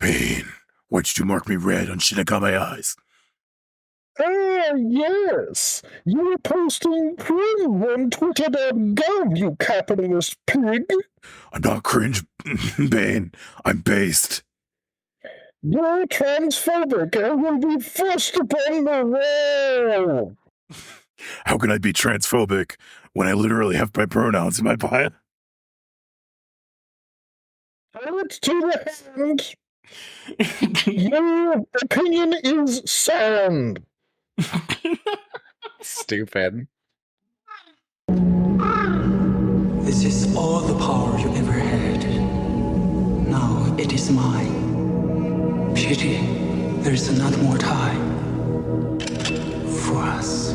Pain, why'd you mark me red on Shinigami eyes? Yes. You were posting cringe on Twitter.gov, you capitalist pig. I'm not cringe, Bane. I'm based. You're transphobic and will be forced upon the wall. How can I be transphobic when I literally have my pronouns in my bio? Hand to the hand. Your opinion is sound. Stupid. This is all the power you ever had. Now it is mine. Pity, there is not more time for us.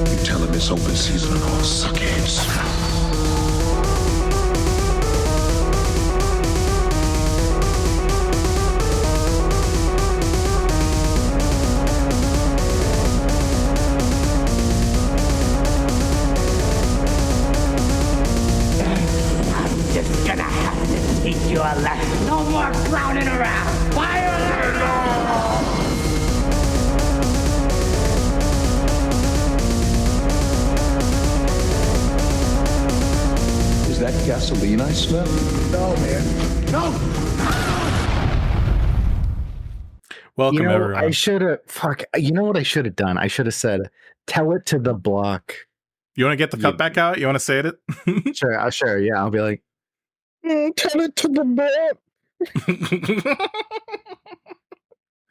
You tell him it's open season on all suckheads. Just gonna have to teach you a lesson. No more clowning around. Fire! Is that gasoline I smell? No, man. No! Welcome, You know, everyone. I should have. Fuck. You know what I should have done? I should have said, "Tell it to the block." You want to get the cut back out? You want to say it? Sure. Sure. Yeah. I'll be like, Tell it to the bot.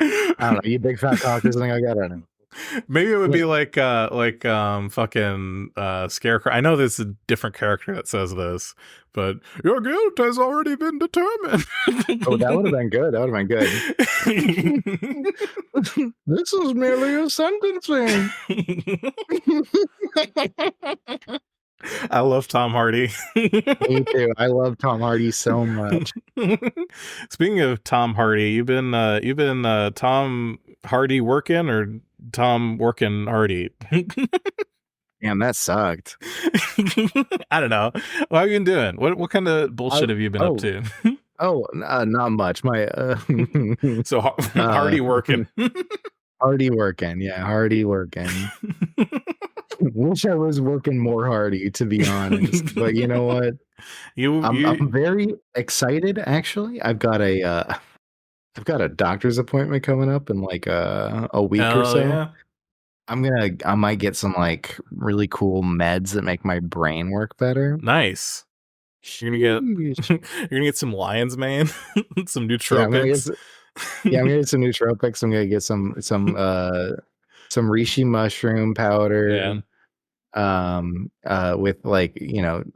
I don't know. You big fat cock or something like that. I don't know. Maybe it would be like fucking Scarecrow. I know there's a different character that says this, but your guilt has already been determined. Oh, that would have been good. That would have been good. This is merely a sentencing. I love Tom Hardy. Me too. I love Tom Hardy so much. Speaking of Tom Hardy, you've been Tom Hardy working or Tom working Hardy? Damn, that sucked. I don't know. What have you been doing? What kind of bullshit have you been up to? Not much. My So Hardy working. Hardy working. Yeah, Hardy working. Wish I was working more Hardy, to be honest. But you know what? I'm very excited. Actually, I've got a doctor's appointment coming up in like a week or so. Yeah. I might get some like really cool meds that make my brain work better. Nice. You're gonna get some lion's mane, some nootropics. I'm gonna get some nootropics. I'm gonna get some reishi mushroom powder. Yeah. With like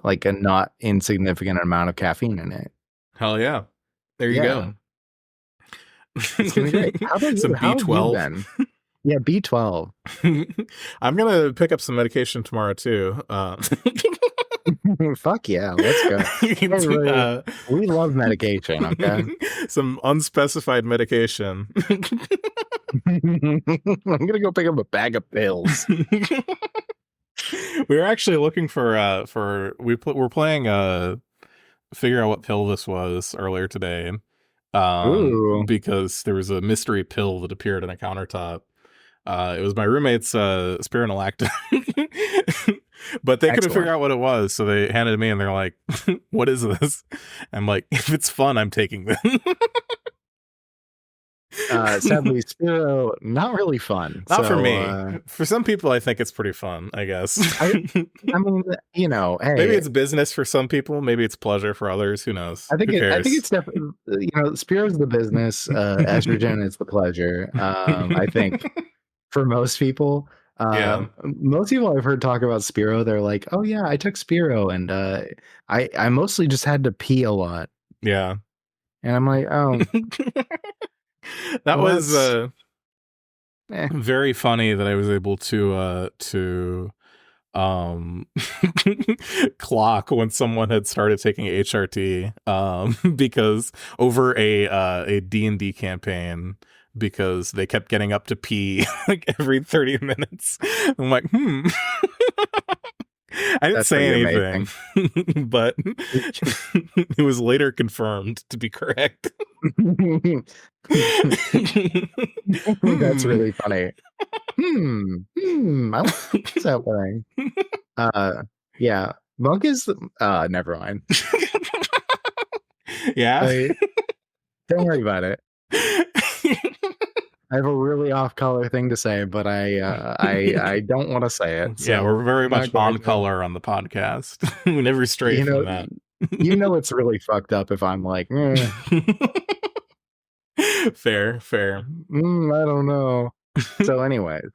like a not insignificant amount of caffeine in it. Hell yeah. There you go. It's gonna be great. How about some you? How have you B12. been? Yeah, B12. I'm gonna pick up some medication tomorrow too. Fuck yeah, let's go. We love medication, okay? Some unspecified medication. I'm gonna go pick up a bag of pills. We were actually looking for we're playing figure out what pill this was earlier today. Because there was a mystery pill that appeared on a countertop. It was my roommate's spironolactone. But they couldn't figure out what it was, so they handed it to me and they're like, what is this? I'm like, if it's fun, I'm taking this. Sadly, Spiro, not really fun. Not for me. For some people, I think it's pretty fun, I guess. I mean, hey, maybe it's business for some people. Maybe it's pleasure for others. Who knows? I think it's definitely, Spiro's the business. Estrogen is the pleasure. I think for most people. Most people I've heard talk about Spiro, they're like, oh yeah, I took Spiro and I mostly just had to pee a lot. Yeah. And I'm like, oh. That was very funny that I was able to clock when someone had started taking HRT because over a D&D campaign, because they kept getting up to pee like every 30 minutes. I'm like, I didn't say anything, but it was later confirmed to be correct. That's really funny. I like what's happening. Yeah, Monk is never mind. Yeah, don't worry about it. I have a really off-color thing to say, but I don't want to say it. So yeah, we're very much on color on the podcast. We never stray from that. It's really fucked up if I'm like, fair. I don't know. So, anyways.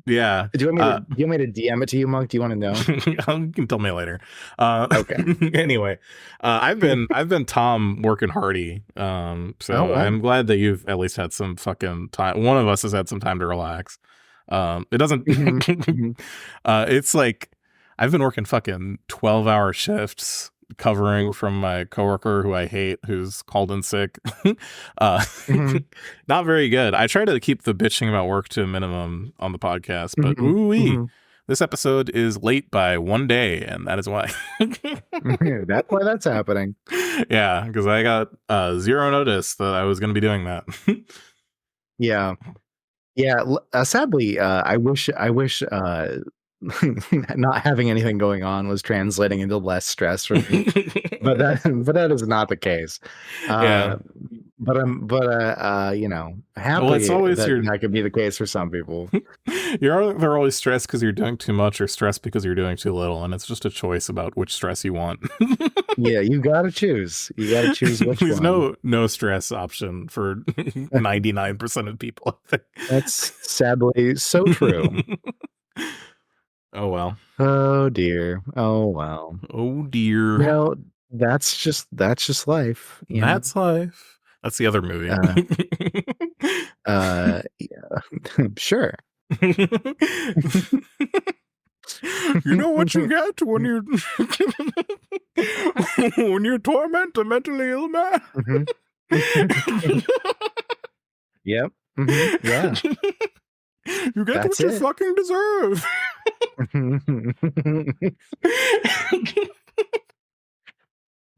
Yeah. Do you want me to DM it to you, Monk? Do you want to know? You can tell me later. Okay. Anyway, I've been Tom working hardy. So I'm glad that you've at least had some fucking time. One of us has had some time to relax. It doesn't. It's like I've been working fucking 12-hour shifts covering from my coworker who I hate, who's called in sick. Not very good. I try to keep the bitching about work to a minimum on the podcast, but this episode is late by 1 day, and that is why. That's why that's happening. Yeah, because I got zero notice that I was going to be doing that. Yeah. Sadly, I wish not having anything going on was translating into less stress for me, but that is not the case. Yeah. But happy it's always that could be the case for some people. They're always stressed because you're doing too much or stressed because you're doing too little, and it's just a choice about which stress you want. Yeah, you gotta choose. You gotta choose which There's one. no stress option for 99% of people. That's sadly so true. Oh well. Oh dear. Oh well. Oh dear. That's just life. That's life. That's the other movie. Yeah. Sure. You know what you get when you when you torment a mentally ill man. Yep. Yeah. You get what you fucking deserve.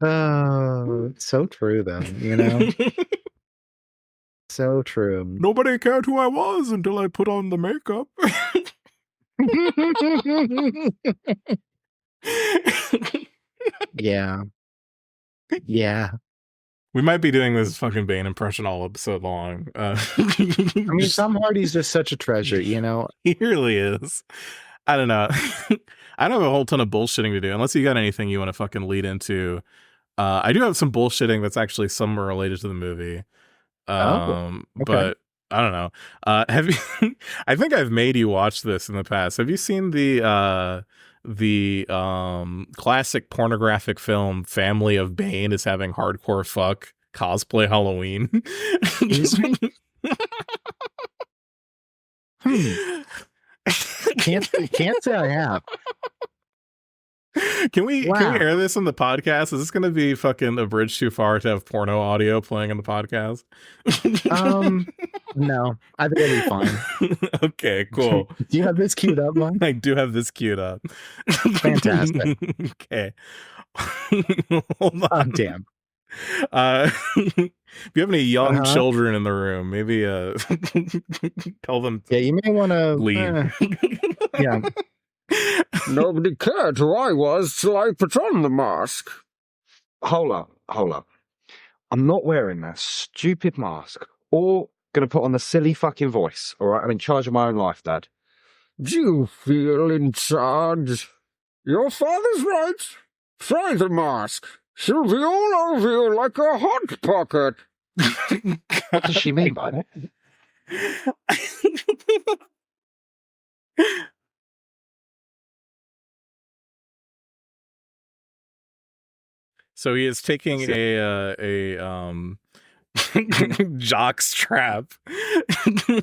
Oh, so true though, so true. Nobody cared who I was until I put on the makeup. Yeah. We might be doing this fucking Bane impression all episode long. I mean, Tom Hardy's just such a treasure, He really is. I don't know. I don't have a whole ton of bullshitting to do, unless you got anything you want to fucking lead into. I do have some bullshitting that's actually somewhere related to the movie. Okay. But I don't know. Have you? I think I've made you watch this in the past. Have you seen the classic pornographic film Family of Bane is having hardcore fuck cosplay Halloween? Can't say I have. Can we air this on the podcast? Is this going to be fucking a bridge too far to have porno audio playing on the podcast? No, I think it'll be fine. Okay, cool. Do you have this queued up, Mike? I do have this queued up. Fantastic. Okay. Hold on. Oh, damn. If you have any young children in the room, maybe tell them. Yeah, you may want to leave. Yeah. Nobody cared who I was till I put on the mask. Hold up. I'm not wearing that stupid mask or gonna put on the silly fucking voice, alright? I'm in charge of my own life, Dad. Do you feel in charge? Your father's right. Try the mask. She'll be all over you like a hot pocket. What does she mean by that? So he is taking a jock strap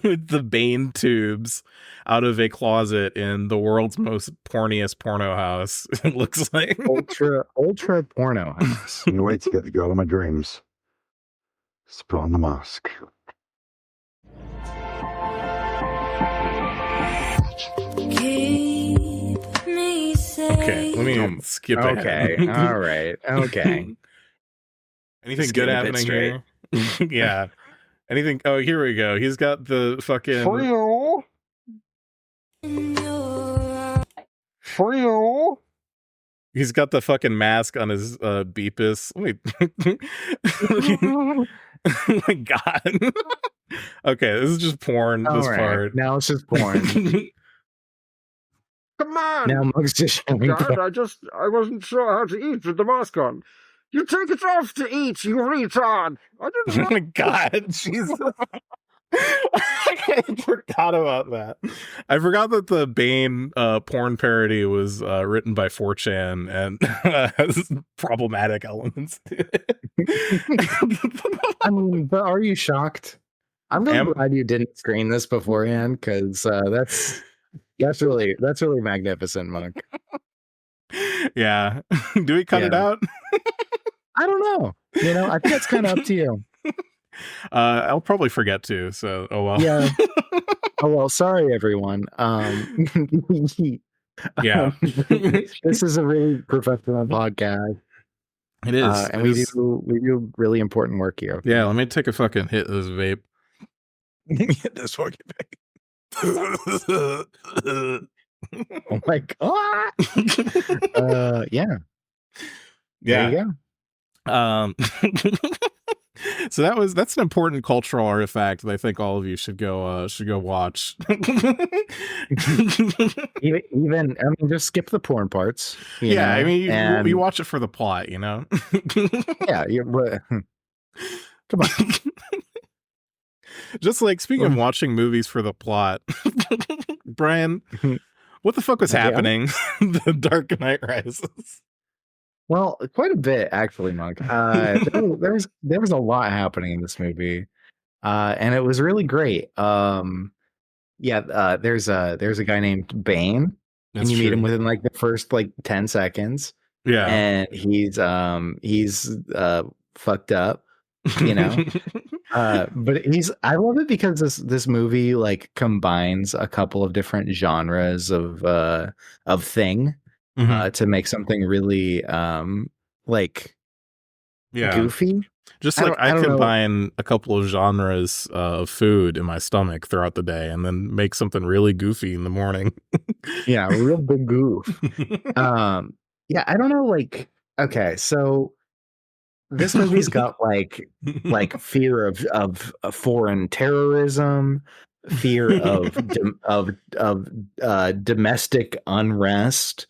with the Bane tubes out of a closet in the world's most porniest porno house. It looks like ultra porno house. I'm wait to get the girl of my dreams. Let's put on the mask. Keep me safe. Okay, let me skip ahead. Okay, all right, okay. Anything good happening here? Yeah. Anything? Oh, here we go. He's got the fucking. For you. He's got the fucking mask on his beepus. Wait. Oh my god. Okay, this is just porn. All this right. part. Now it's just porn. Come on. Now Monk's just showing God, porn. I wasn't sure how to eat with the mask on. You take it off to eat, you retard. I didn't Oh my god, Jesus. I forgot about that. I forgot that the Bane porn parody was written by 4chan and has problematic elements to it. I mean, but are you shocked? I'm really glad you didn't screen this beforehand, because that's really magnificent, Monk. Yeah. Do we cut it out? I don't know. You know, I think it's kind of up to you. I'll probably forget to, so oh well. Yeah. Oh well, sorry everyone. Yeah. This is a really professional podcast. It is. And we do really important work here. Okay? Yeah, let me take a fucking hit of this vape. Get this fucking vape. Oh my god. Yeah. Yeah. There you go. So that's an important cultural artifact that I think all of you should go watch. even I mean, just skip the porn parts. Yeah, know, I mean, and you watch it for the plot, you know. Yeah, come on. Just like speaking of watching movies for the plot, Brian, what the fuck was happening? The Dark Knight Rises. Well, quite a bit actually, Monk. There was a lot happening in this movie, and it was really great. There's a guy named Bane, and you meet him within like the first 10 seconds. Yeah, and he's fucked up, you know. But I love it because this movie combines a couple of different genres of thing. To make something really goofy. Just like I combine a couple of genres of food in my stomach throughout the day and then make something really goofy in the morning. Yeah, real big goof. Yeah, I don't know, okay, so this movie's got fear of foreign terrorism, fear of domestic unrest,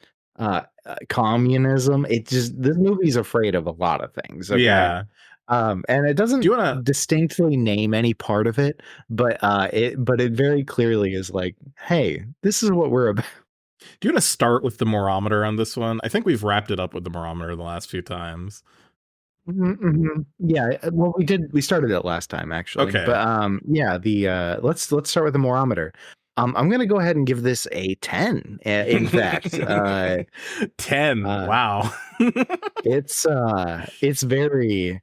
communism. This movie's afraid of a lot of things. Okay? Yeah. And it doesn't distinctly name any part of it, but it very clearly is hey, this is what we're about. Do you want to start with the morometer on this one? I think we've wrapped it up with the morometer the last few times. Mm-hmm. Yeah, well, we started it last time actually. Okay. But let's start with the morometer. I'm gonna go ahead and give this a 10. In fact, 10. Wow. It's very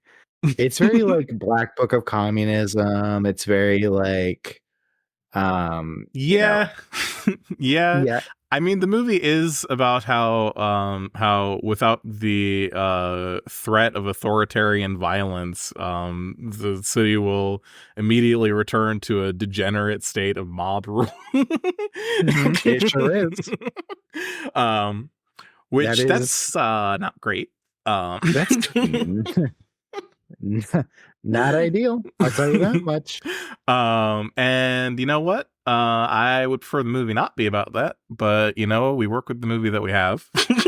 Black Book of Communism. It's very yeah. Yeah. I mean, the movie is about how without the threat of authoritarian violence, the city will immediately return to a degenerate state of mob rule. It sure is. That's not great. That's not ideal. I'll tell you that much. And you know what? I would prefer the movie not be about that, but we work with the movie that we have. It's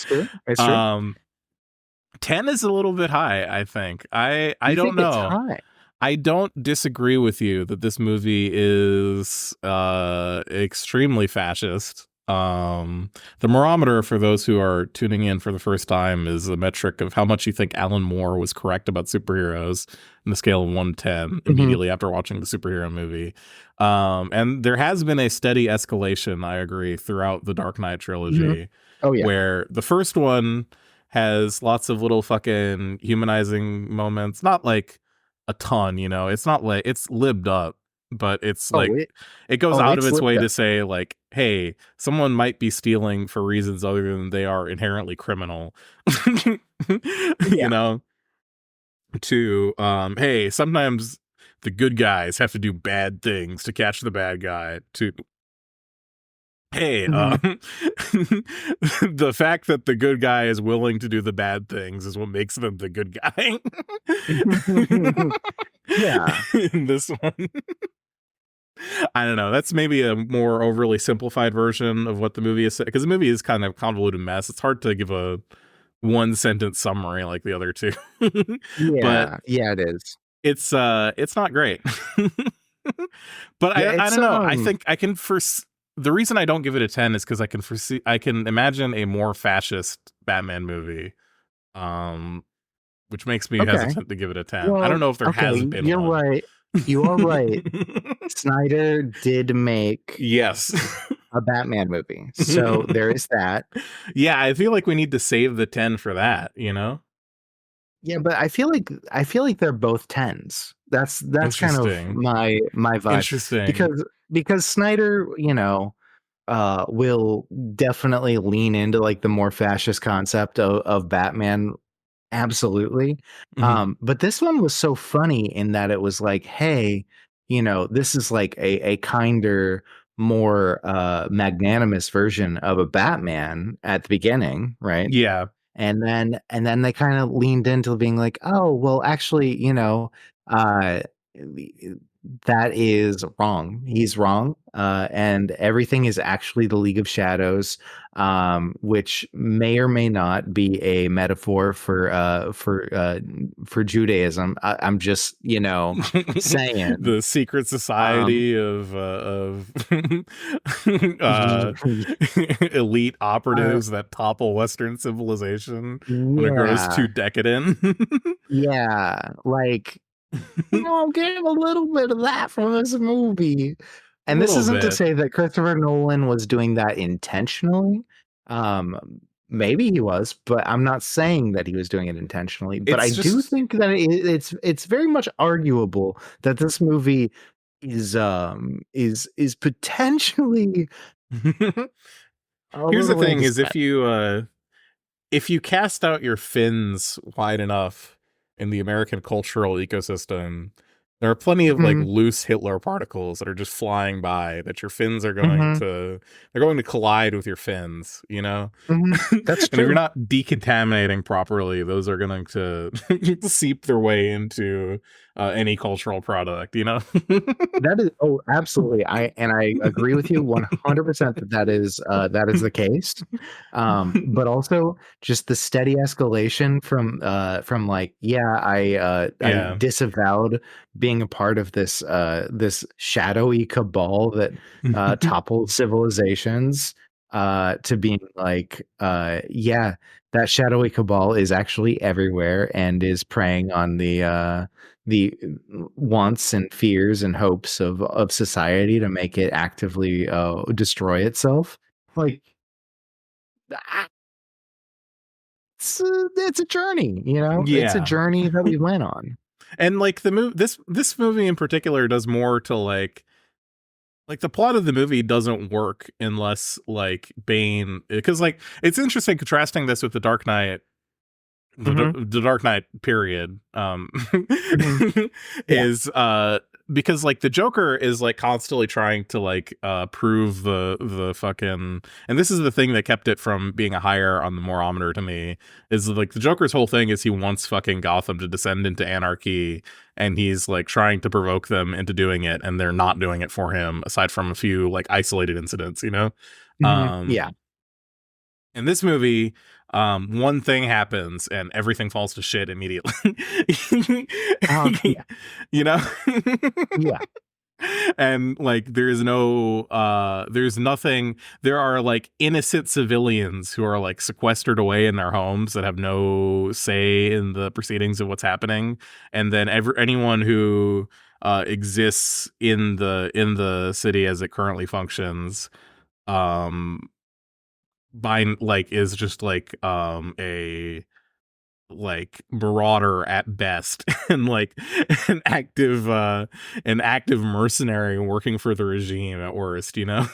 true. It's true. 10 is a little bit high, I think. I don't know. It's high? I don't disagree with you that this movie is extremely fascist. The morometer, for those who are tuning in for the first time, is a metric of how much you think Alan Moore was correct about superheroes in the scale of 1 to 10 immediately after watching the superhero movie. And there has been a steady escalation, I agree, throughout the Dark Knight trilogy. Oh, yeah. Where the first one has lots of little fucking humanizing moments, not a ton, it's not it's libbed up. but it's like it goes out of its way to say like, hey, someone might be stealing for reasons other than they are inherently criminal. You know, to hey, sometimes the good guys have to do bad things to catch the bad guy. To hey, the fact that the good guy is willing to do the bad things is what makes them the good guy. Yeah. In this one. I don't know. That's maybe a more overly simplified version of what the movie is, because the movie is kind of a convoluted mess. It's hard to give a one sentence summary like the other two. But yeah, it is. It's not great. But I don't know. I think I can the reason I don't give it a 10 is because I can imagine a more fascist Batman movie, which makes me hesitant to give it a 10. Well, I don't know if there has been You're one. right. You are right. Snyder did make a Batman movie, so there is that. Yeah, I feel like we need to save the 10 for that, you know? Yeah, but I feel like they're both 10s. That's kind of my vibe. Interesting. Because Snyder, you know, will definitely lean into like the more fascist concept of Batman. Absolutely. But this one was so funny in that it was like, hey, you know, this is like a kinder, more magnanimous version of a Batman at the beginning, right? Yeah. And then they kind of leaned into being like, oh, well, actually, you know, that is wrong. He's wrong. And everything is actually the League of Shadows, which may or may not be a metaphor for Judaism. I'm just, you know, saying the secret society of elite operatives that topple Western civilization when it grows too decadent. Yeah, like, you know, I'm getting a little bit of that from this movie. And this isn't to say that Christopher Nolan was doing that intentionally. Maybe he was, but I'm not saying that he was doing it intentionally. But I do think that it's very much arguable that this movie is potentially. Here's the thing: is if you cast out your fins wide enough in the American cultural ecosystem, there are plenty of like loose Hitler particles that are just flying by that your fins are going to collide with your fins, you know? That's true. And if you're not decontaminating properly, those are going to seep their way into any cultural product, you know? That is absolutely. I agree with you 100% that is the case. But also just the steady escalation from like, I disavowed being a part of this this shadowy cabal that toppled civilizations, to being like, that shadowy cabal is actually everywhere and is preying on the wants and fears and hopes of society to make it actively destroy itself. Like, it's a journey, you know? Yeah. It's a journey that we went on. And like this movie in particular does more to like the plot of the movie doesn't work unless like Bane, because like it's interesting contrasting this with the Dark Knight. The Dark Knight period is because like the Joker is like constantly trying to like prove the fucking, and this is the thing that kept it from being a higher on the morometer to me, is like the Joker's whole thing is he wants fucking Gotham to descend into anarchy, and he's like trying to provoke them into doing it, and they're not doing it for him aside from a few like isolated incidents, you know? In this movie, one thing happens and everything falls to shit immediately. You know? Yeah. And like there's nothing, there are like innocent civilians who are like sequestered away in their homes that have no say in the proceedings of what's happening, and then anyone who exists in the city as it currently functions by like is just like a like marauder at best and like an active mercenary working for the regime at worst, you know.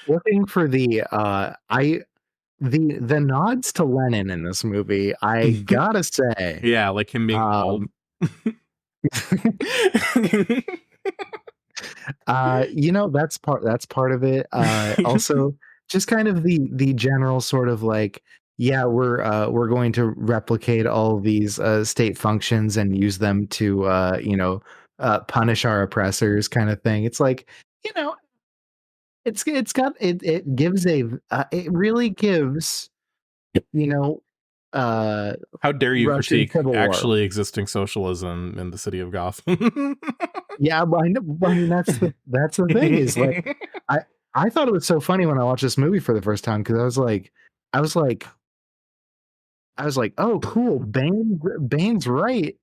Working for the the nods to Lenin in this movie, I gotta say. Yeah, like him being bald. You know, that's part of it. Also just kind of the general sort of like, yeah, we're going to replicate all these state functions and use them to you know, punish our oppressors kind of thing. It's like, you know, it gives it really gives, you know, how dare you Russian critique actually existing socialism in the city of Gotham? Yeah, I mean that's the thing is like I thought it was so funny when I watched this movie for the first time because I was like, oh cool, Bane's right.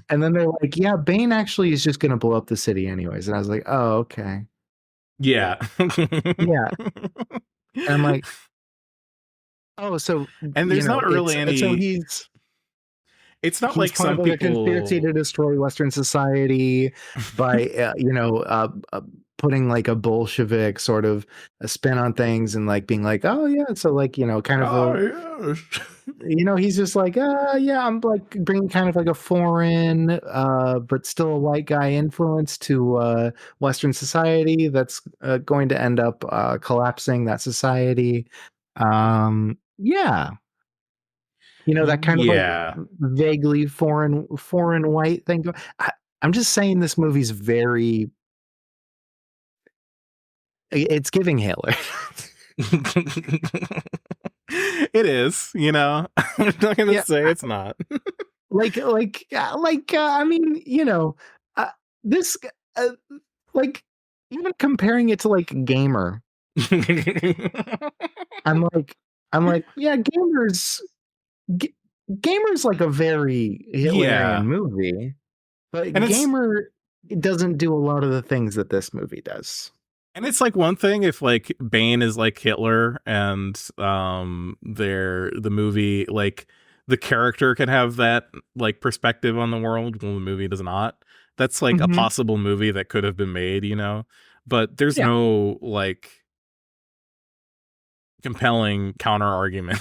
And then they're like, yeah, Bane actually is just gonna blow up the city anyways. And I was like, oh, okay. Yeah. Yeah. And I'm like, oh, so and there's not really any. So it's not he's like part some of people a conspiracy to destroy Western society by you know, putting like a Bolshevik sort of a spin on things and like being like, oh yeah, so like, you know, kind of you know, he's just like, yeah, I'm like bringing kind of like a foreign but still a white guy influence to Western society that's going to end up collapsing that society. Yeah. You know, that kind of like vaguely foreign white thing. I'm just saying this movie's very, it's giving Hitler. It is, you know. I'm not gonna say it's not. I mean, you know, this like even comparing it to like Gamer. I'm like, yeah, Gamer's like a very Hitlerian movie, but and Gamer doesn't do a lot of the things that this movie does. And it's like one thing if like Bane is like Hitler and the movie, like the character can have that like perspective on the world when the movie does not. That's like a possible movie that could have been made, you know, but there's no like compelling counter argument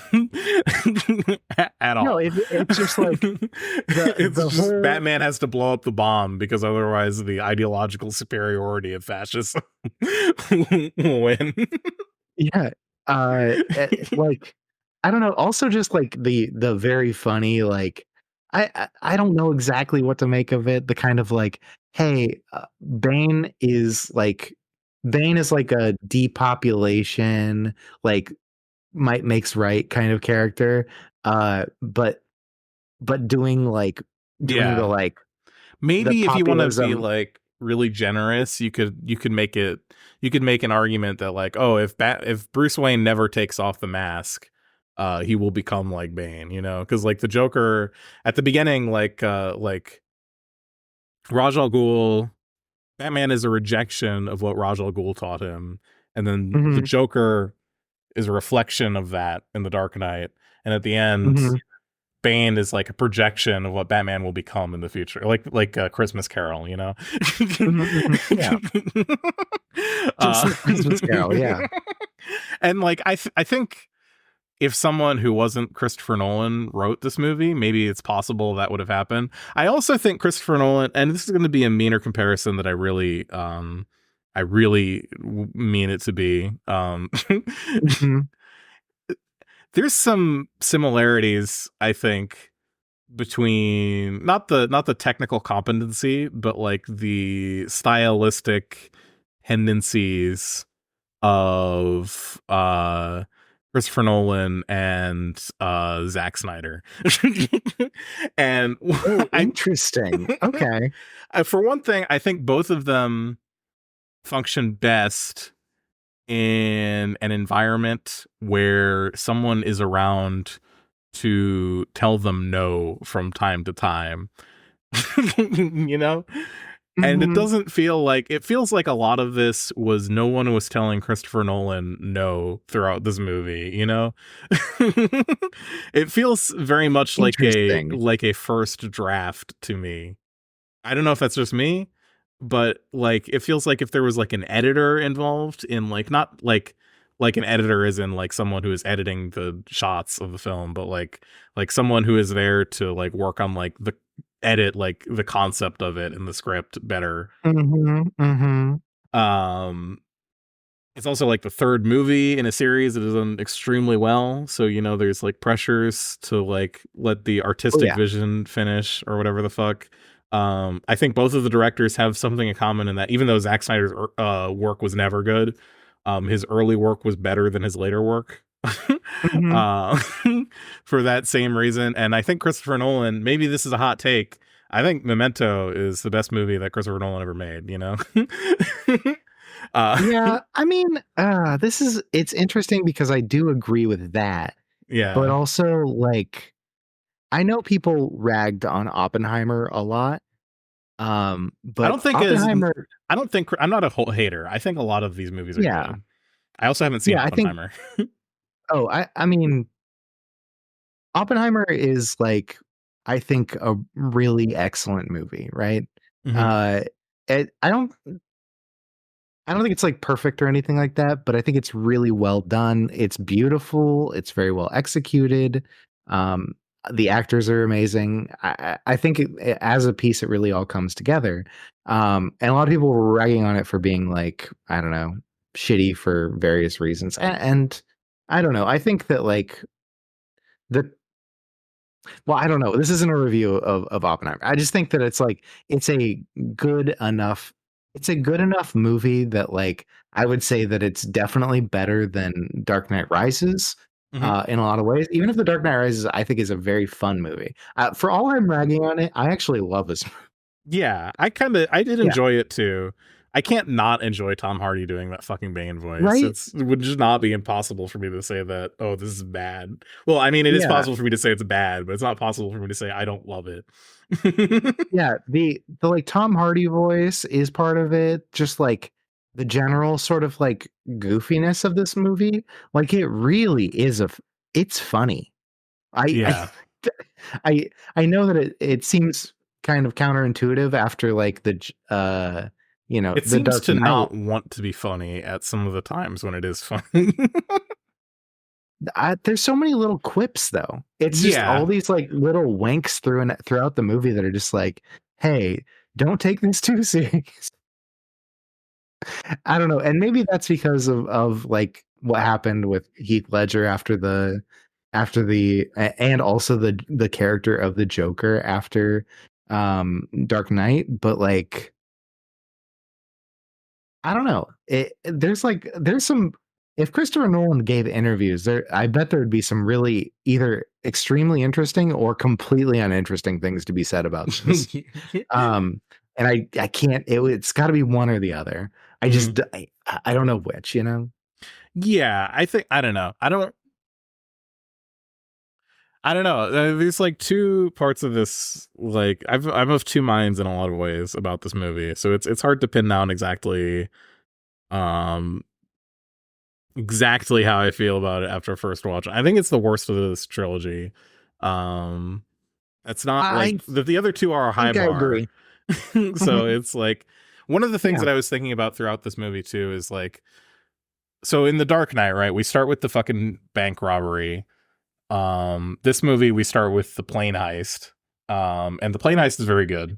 at all. No, it's just like whole... Batman has to blow up the bomb because otherwise the ideological superiority of fascism will win. Yeah, like I don't know. Also, just like the very funny like I don't know exactly what to make of it. The kind of like, hey, Bane is like a depopulation, like might makes right kind of character, but doing the like maybe if you want to be like really generous, you could make an argument that like, oh, if Bruce Wayne never takes off the mask, he will become like Bane, you know, because like the Joker at the beginning, like Ra's al Ghul. Batman is a rejection of what Ra's al Ghul taught him, and then the Joker is a reflection of that in The Dark Knight. And at the end, Bane is like a projection of what Batman will become in the future, like a Christmas Carol, you know? Yeah, Christmas Carol, yeah. And like I think if someone who wasn't Christopher Nolan wrote this movie, maybe it's possible that would have happened. I also think Christopher Nolan, and this is going to be a meaner comparison that I really mean it to be. There's some similarities, I think, between not the technical competency, but like the stylistic tendencies of Christopher Nolan and Zack Snyder. And interesting. Okay. For one thing, I think both of them function best in an environment where someone is around to tell them no from time to time. You know? And it doesn't feel like, it feels like a lot of this was no one was telling Christopher Nolan no throughout this movie, you know? It feels very much like a first draft to me. I don't know if that's just me, but like it feels like if there was like an editor involved in like, not like an editor is in like someone who is editing the shots of the film, but like someone who is there to like work on like the edit, like the concept of it in the script better. It's also like the third movie in a series that is done extremely well, so you know there's like pressures to like let the artistic vision finish or whatever the fuck. I think both of the directors have something in common in that even though Zack Snyder's work was never good, his early work was better than his later work. For that same reason. And I think Christopher Nolan, maybe this is a hot take, I think Memento is the best movie that Christopher Nolan ever made, you know? Yeah, I mean, it's interesting because I do agree with that. Yeah. But also, like, I know people ragged on Oppenheimer a lot. But I don't think Oppenheimer, I'm not a whole hater. I think a lot of these movies are good. I also haven't seen Oppenheimer. I mean, Oppenheimer is like, I think, a really excellent movie, right? I don't think it's like perfect or anything like that, but I think it's really well done. It's beautiful. It's very well executed. The actors are amazing. I think as a piece, it really all comes together. And a lot of people were ragging on it for being like, I don't know, shitty for various reasons. And I don't know. I think that like well, I don't know. This isn't a review of Oppenheimer. I just think that it's like it's a good enough movie that like I would say that it's definitely better than Dark Knight Rises in a lot of ways. Even if The Dark Knight Rises I think is a very fun movie. For all I'm ragging on it, I actually love this movie. Yeah, I did enjoy it too. I can't not enjoy Tom Hardy doing that fucking Bane voice. Right? It would just not be impossible for me to say that, oh, this is bad. Well, I mean, it is possible for me to say it's bad, but it's not possible for me to say I don't love it. Yeah, the like Tom Hardy voice is part of it. Just like the general sort of like goofiness of this movie. Like it really is it's funny. I know that it seems kind of counterintuitive after like the you know, it seems to not want to be funny at some of the times when it is funny. There's so many little quips though. It's just all these like little winks throughout the movie that are just like, hey, don't take this too serious. I don't know. And maybe that's because of like what happened with Heath Ledger after the and also the character of the Joker after Dark Knight, but like I don't know. There's some. If Christopher Nolan gave interviews, I bet there would be some really either extremely interesting or completely uninteresting things to be said about this. And I can't. It's got to be one or the other. I just I don't know which. You know. Yeah, I don't know. I don't know. There's like two parts of this. Like I'm of two minds in a lot of ways about this movie, so it's hard to pin down exactly how I feel about it after first watch. I think it's the worst of this trilogy. It's not like the other two are a high bar. I agree. So it's like one of the things that I was thinking about throughout this movie too is like, so in The Dark Knight, right? We start with the fucking bank robbery. This movie we start with the plane heist. And the plane heist is very good.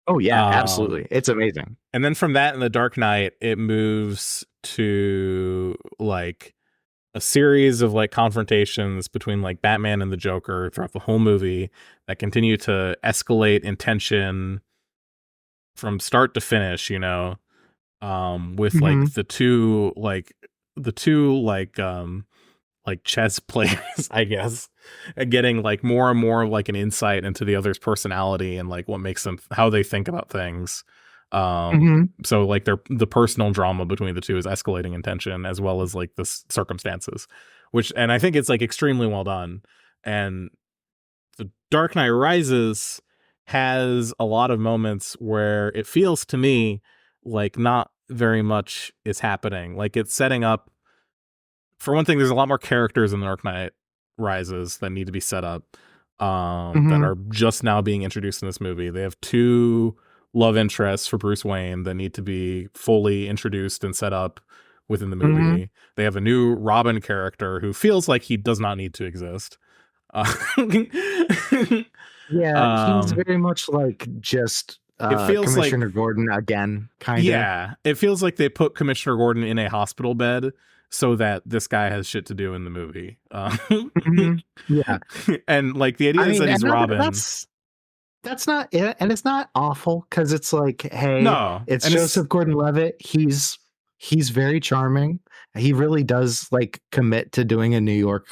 Oh yeah, absolutely. It's amazing. And then from that in The Dark Knight, it moves to like a series of like confrontations between like Batman and the Joker throughout the whole movie that continue to escalate in tension from start to finish, you know, with like the two chess players, I guess, getting like more and more like an insight into the other's personality and like what makes them, how they think about things. So like the personal drama between the two is escalating in tension as well as like the circumstances, and I think it's like extremely well done. And The Dark Knight Rises has a lot of moments where it feels to me like not very much is happening. Like it's setting up, for one thing, there's a lot more characters in The Dark Knight Rises that need to be set up, that are just now being introduced in this movie. They have 2 love interests for Bruce Wayne that need to be fully introduced and set up within the movie. They have a new Robin character who feels like he does not need to exist. Yeah, he's very much like just it feels Commissioner like, Gordon again, kind of. Yeah, it feels like they put Commissioner Gordon in a hospital bed so that this guy has shit to do in the movie. Yeah, and like the idea is that he's Robin. That's not it, and it's not awful because it's like, hey, no, it's Joseph Gordon-Levitt. He's very charming. He really does like commit to doing a New York,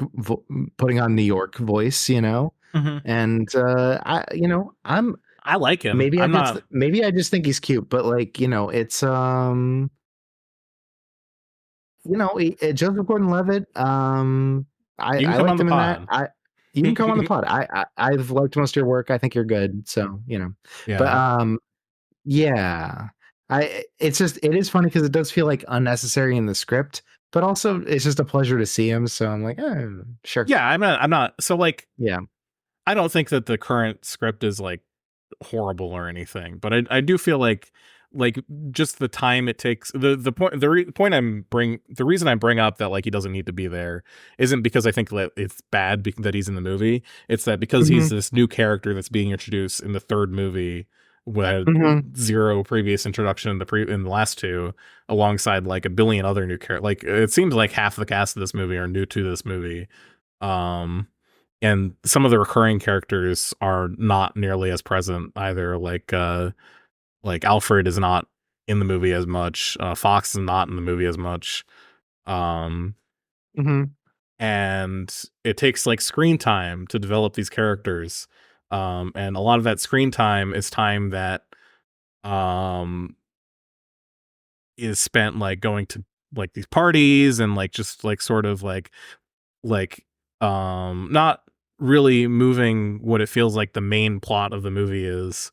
putting on New York voice, you know. And I like him. Maybe maybe I just think he's cute, but like, you know, it's Joseph Gordon-Levitt. I liked him in that. You can come on the pod. I've liked most of your work. I think you're good. So, you know. Yeah. But yeah. It is funny because it does feel like unnecessary in the script, but also it's just a pleasure to see him. So I'm like, sure. Yeah, I'm not. So like, yeah, I don't think that the current script is like horrible or anything, but I do feel like just the time it takes, the reason I bring up that like he doesn't need to be there isn't because I think that it's bad that he's in the movie. It's that because he's this new character that's being introduced in the 3rd movie with 0 previous introduction in the last 2, alongside like a billion other new characters. Like it seems like half the cast of this movie are new to this movie. And some of the recurring characters are not nearly as present either. Like Alfred is not in the movie as much. Fox is not in the movie as much. And it takes like screen time to develop these characters. And a lot of that screen time is time that is spent like going to like these parties and like just like sort of like not really moving what it feels like the main plot of the movie is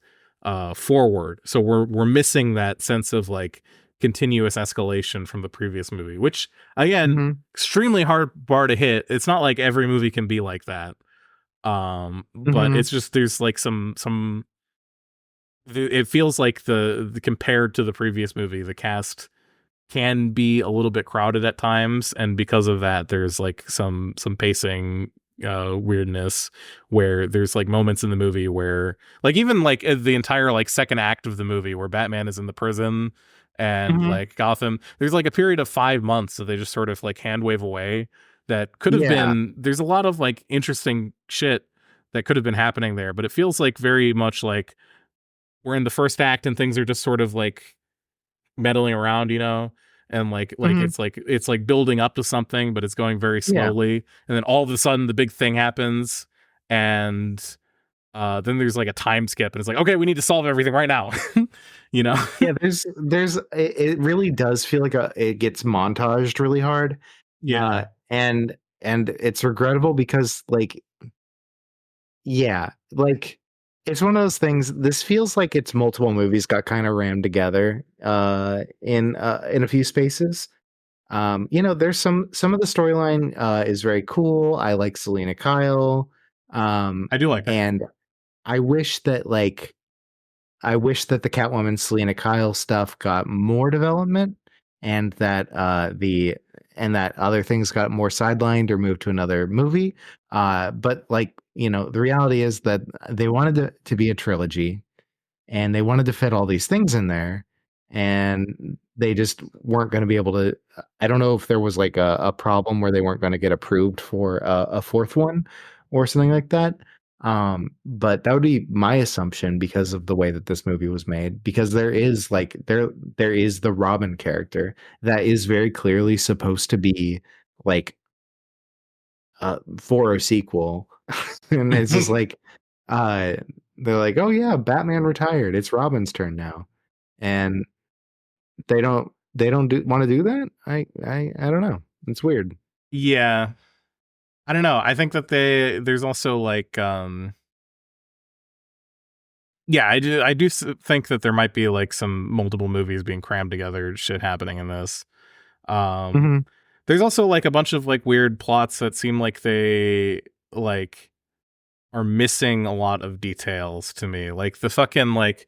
forward. So we're missing that sense of like continuous escalation from the previous movie, which again, extremely hard bar to hit. It's not like every movie can be like that. But it's just there's like some it feels like the compared to the previous movie, the cast can be a little bit crowded at times, and because of that there's like some pacing weirdness where there's like moments in the movie where like even like the entire like second act of the movie where Batman is in the prison and like Gotham, there's like a period of 5 months that they just sort of like hand wave away that could have been, there's a lot of like interesting shit that could have been happening there, but it feels like very much like we're in the first act and things are just sort of like meddling around, you know, and like it's like building up to something, but it's going very slowly, and then all of a sudden the big thing happens, and then there's like a time skip, and it's like, okay, we need to solve everything right now. You know. Yeah, there's it really does feel like it gets montaged really hard. And it's regrettable because like, yeah, like it's one of those things. This feels like it's multiple movies got kind of rammed together in a few spaces. You know, there's some of the storyline is very cool. I like Selena Kyle. I do like that. And I wish that the Catwoman Selena Kyle stuff got more development, and that other things got more sidelined or moved to another movie. But like, you know, the reality is that they wanted to be a trilogy, and they wanted to fit all these things in there, and they just weren't going to be able to. I don't know if there was like a problem where they weren't going to get approved for a 4th one or something like that. But that would be my assumption because of the way that this movie was made, because there is like there is the Robin character that is very clearly supposed to be like for a sequel. And it's just like they're like, oh yeah, Batman retired, it's Robin's turn now, and they don't want to do that. I don't know, it's weird. Yeah, I don't know. I think that there's also like Yeah, I do think that there might be like some multiple movies being crammed together, shit happening in this. There's also like a bunch of like weird plots that seem like they like are missing a lot of details to me. Like the fucking like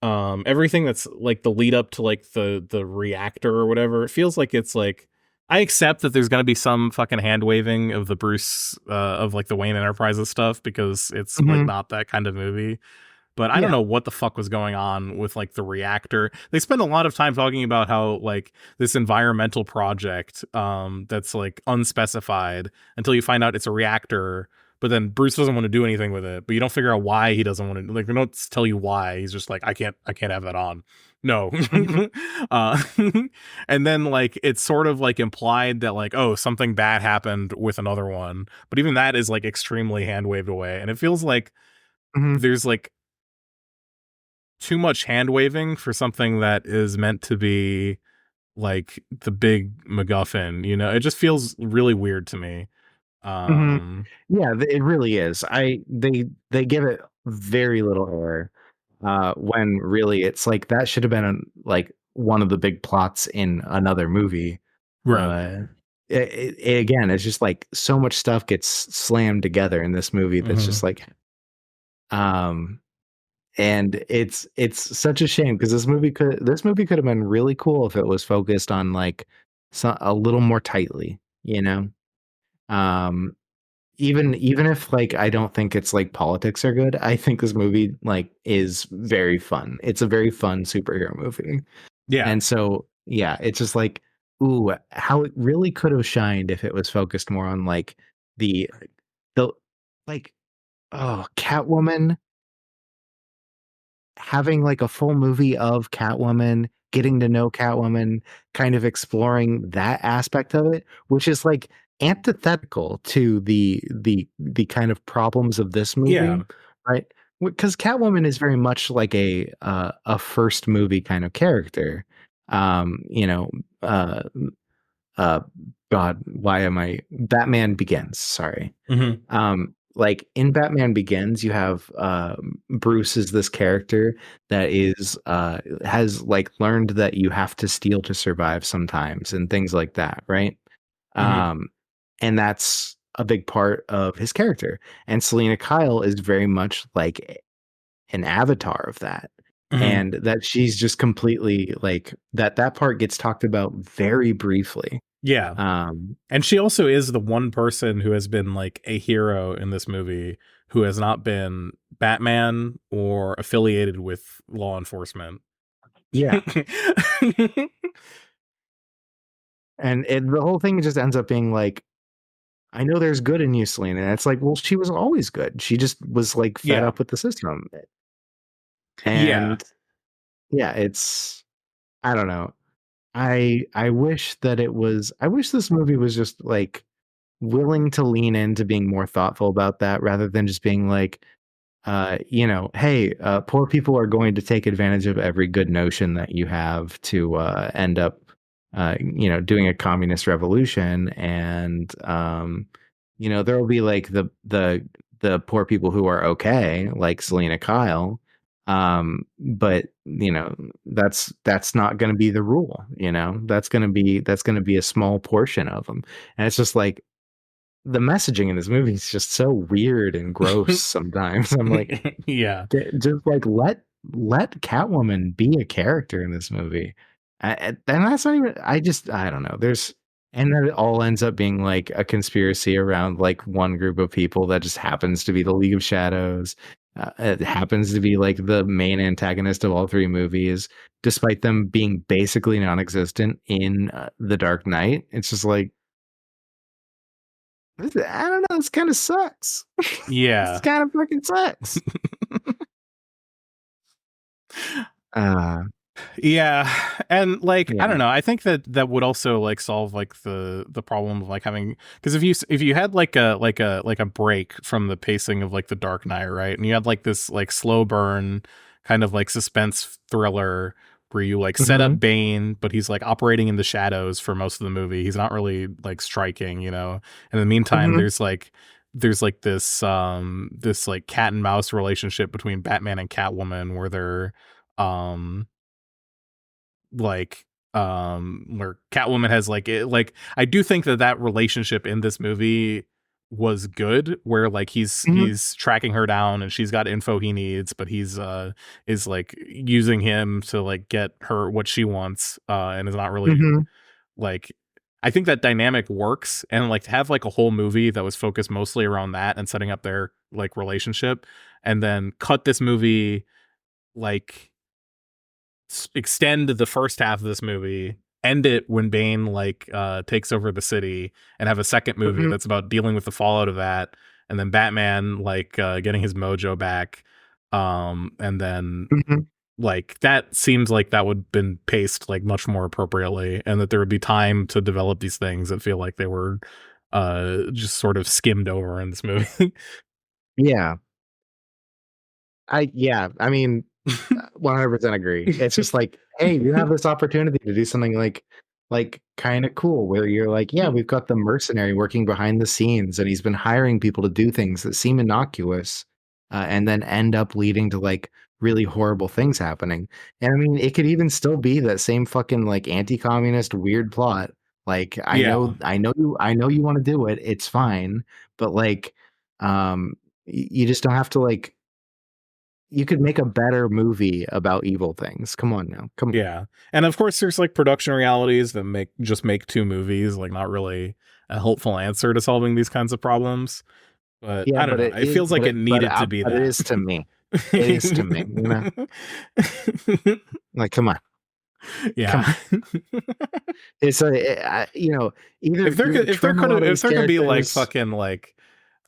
everything that's like the lead up to like the reactor or whatever. It feels like it's like I accept that there's gonna be some fucking hand waving of the Bruce of like the Wayne Enterprises stuff because it's like not that kind of movie. But I don't know what the fuck was going on with like the reactor. They spend a lot of time talking about how like this environmental project that's like unspecified until you find out it's a reactor. But then Bruce doesn't want to do anything with it. But you don't figure out why he doesn't want to. Like they don't tell you why. He's just like I can't have that on. No. And then like it's sort of like implied that like oh something bad happened with another one. But even that is like extremely hand waved away, and it feels like there's like too much hand waving for something that is meant to be like the big MacGuffin, you know. It just feels really weird to me. Yeah, it really is. They give it very little air when really it's like that should have been like one of the big plots in another movie. Right. Again, it's just like so much stuff gets slammed together in this movie that's just like and it's such a shame because this movie could have been really cool if it was focused on like a little more tightly, you know. Even if like I don't think it's like politics are good, I think this movie like is very fun. It's a very fun superhero movie. Yeah. And so yeah, it's just like ooh, how it really could have shined if it was focused more on like the like Catwoman, having like a full movie of Catwoman, getting to know Catwoman, kind of exploring that aspect of it, which is like antithetical to the kind of problems of this movie, right? Because Catwoman is very much like a first movie kind of character. You know, God, why am I Batman Begins? Sorry. Like in Batman Begins, you have Bruce is this character that is has like learned that you have to steal to survive sometimes and things like that, right? And that's a big part of his character. And Selena Kyle is very much like an avatar of that. And that she's just completely like that part gets talked about very briefly. Yeah. And she also is the one person who has been like a hero in this movie who has not been Batman or affiliated with law enforcement. Yeah. and the whole thing just ends up being like, I know there's good in you, Selena. And it's like, well, she was always good. She just was like fed up with the system. And yeah, it's, I don't know. I wish that I wish this movie was just like willing to lean into being more thoughtful about that rather than just being like, you know, hey, poor people are going to take advantage of every good notion that you have to end up, you know, doing a communist revolution. And, you know, there will be like the poor people who are okay, like Selena Kyle. But you know, that's not going to be the rule, you know, that's going to be a small portion of them. And it's just like the messaging in this movie is just so weird and gross sometimes. I'm like, yeah, just like let Catwoman be a character in this movie. And that's not even, I don't know. And then it all ends up being like a conspiracy around like one group of people that just happens to be the League of Shadows. It happens to be like the main antagonist of all three movies, despite them being basically non-existent in The Dark Knight. It's just like, I don't know. This kind of sucks. Yeah, this kind of fucking sucks. Yeah, and like I don't know. I think that would also like solve like the problem of like having, because if you had like a break from the pacing of like The Dark Knight, right, and you had like this like slow burn kind of like suspense thriller where you like set up Bane, but he's like operating in the shadows for most of the movie. He's not really like striking, you know. In the meantime, there's like there's like this like cat and mouse relationship between Batman and Catwoman where they're where Catwoman has like I do think that relationship in this movie was good, where like he's tracking her down and she's got info he needs, but he's is like using him to like get her what she wants, and is not really like, I think that dynamic works, and like to have like a whole movie that was focused mostly around that and setting up their like relationship, and then cut this movie, like extend the first half of this movie, end it when Bane like takes over the city, and have a second movie that's about dealing with the fallout of that, and then Batman like getting his mojo back, and then like that seems like that would have been paced like much more appropriately, and that there would be time to develop these things that feel like they were just sort of skimmed over in this movie. Yeah. I mean, 100% agree. It's just like, hey, you have this opportunity to do something like kind of cool, where you're like, yeah, we've got the mercenary working behind the scenes, and he's been hiring people to do things that seem innocuous, and then end up leading to like really horrible things happening. And I mean, it could even still be that same fucking like anti-communist weird plot. Like, I know you want to do it. It's fine, but like, you just don't have to like. You could make a better movie about evil things. Come on now. Come on. Yeah. And of course there's like production realities that make 2 movies, like not really a helpful answer to solving these kinds of problems. But I don't know. It feels like it needed to be that. It is to me. It is to me. You know? Like, come on. Yeah. Come on. It's either if there could be like fucking like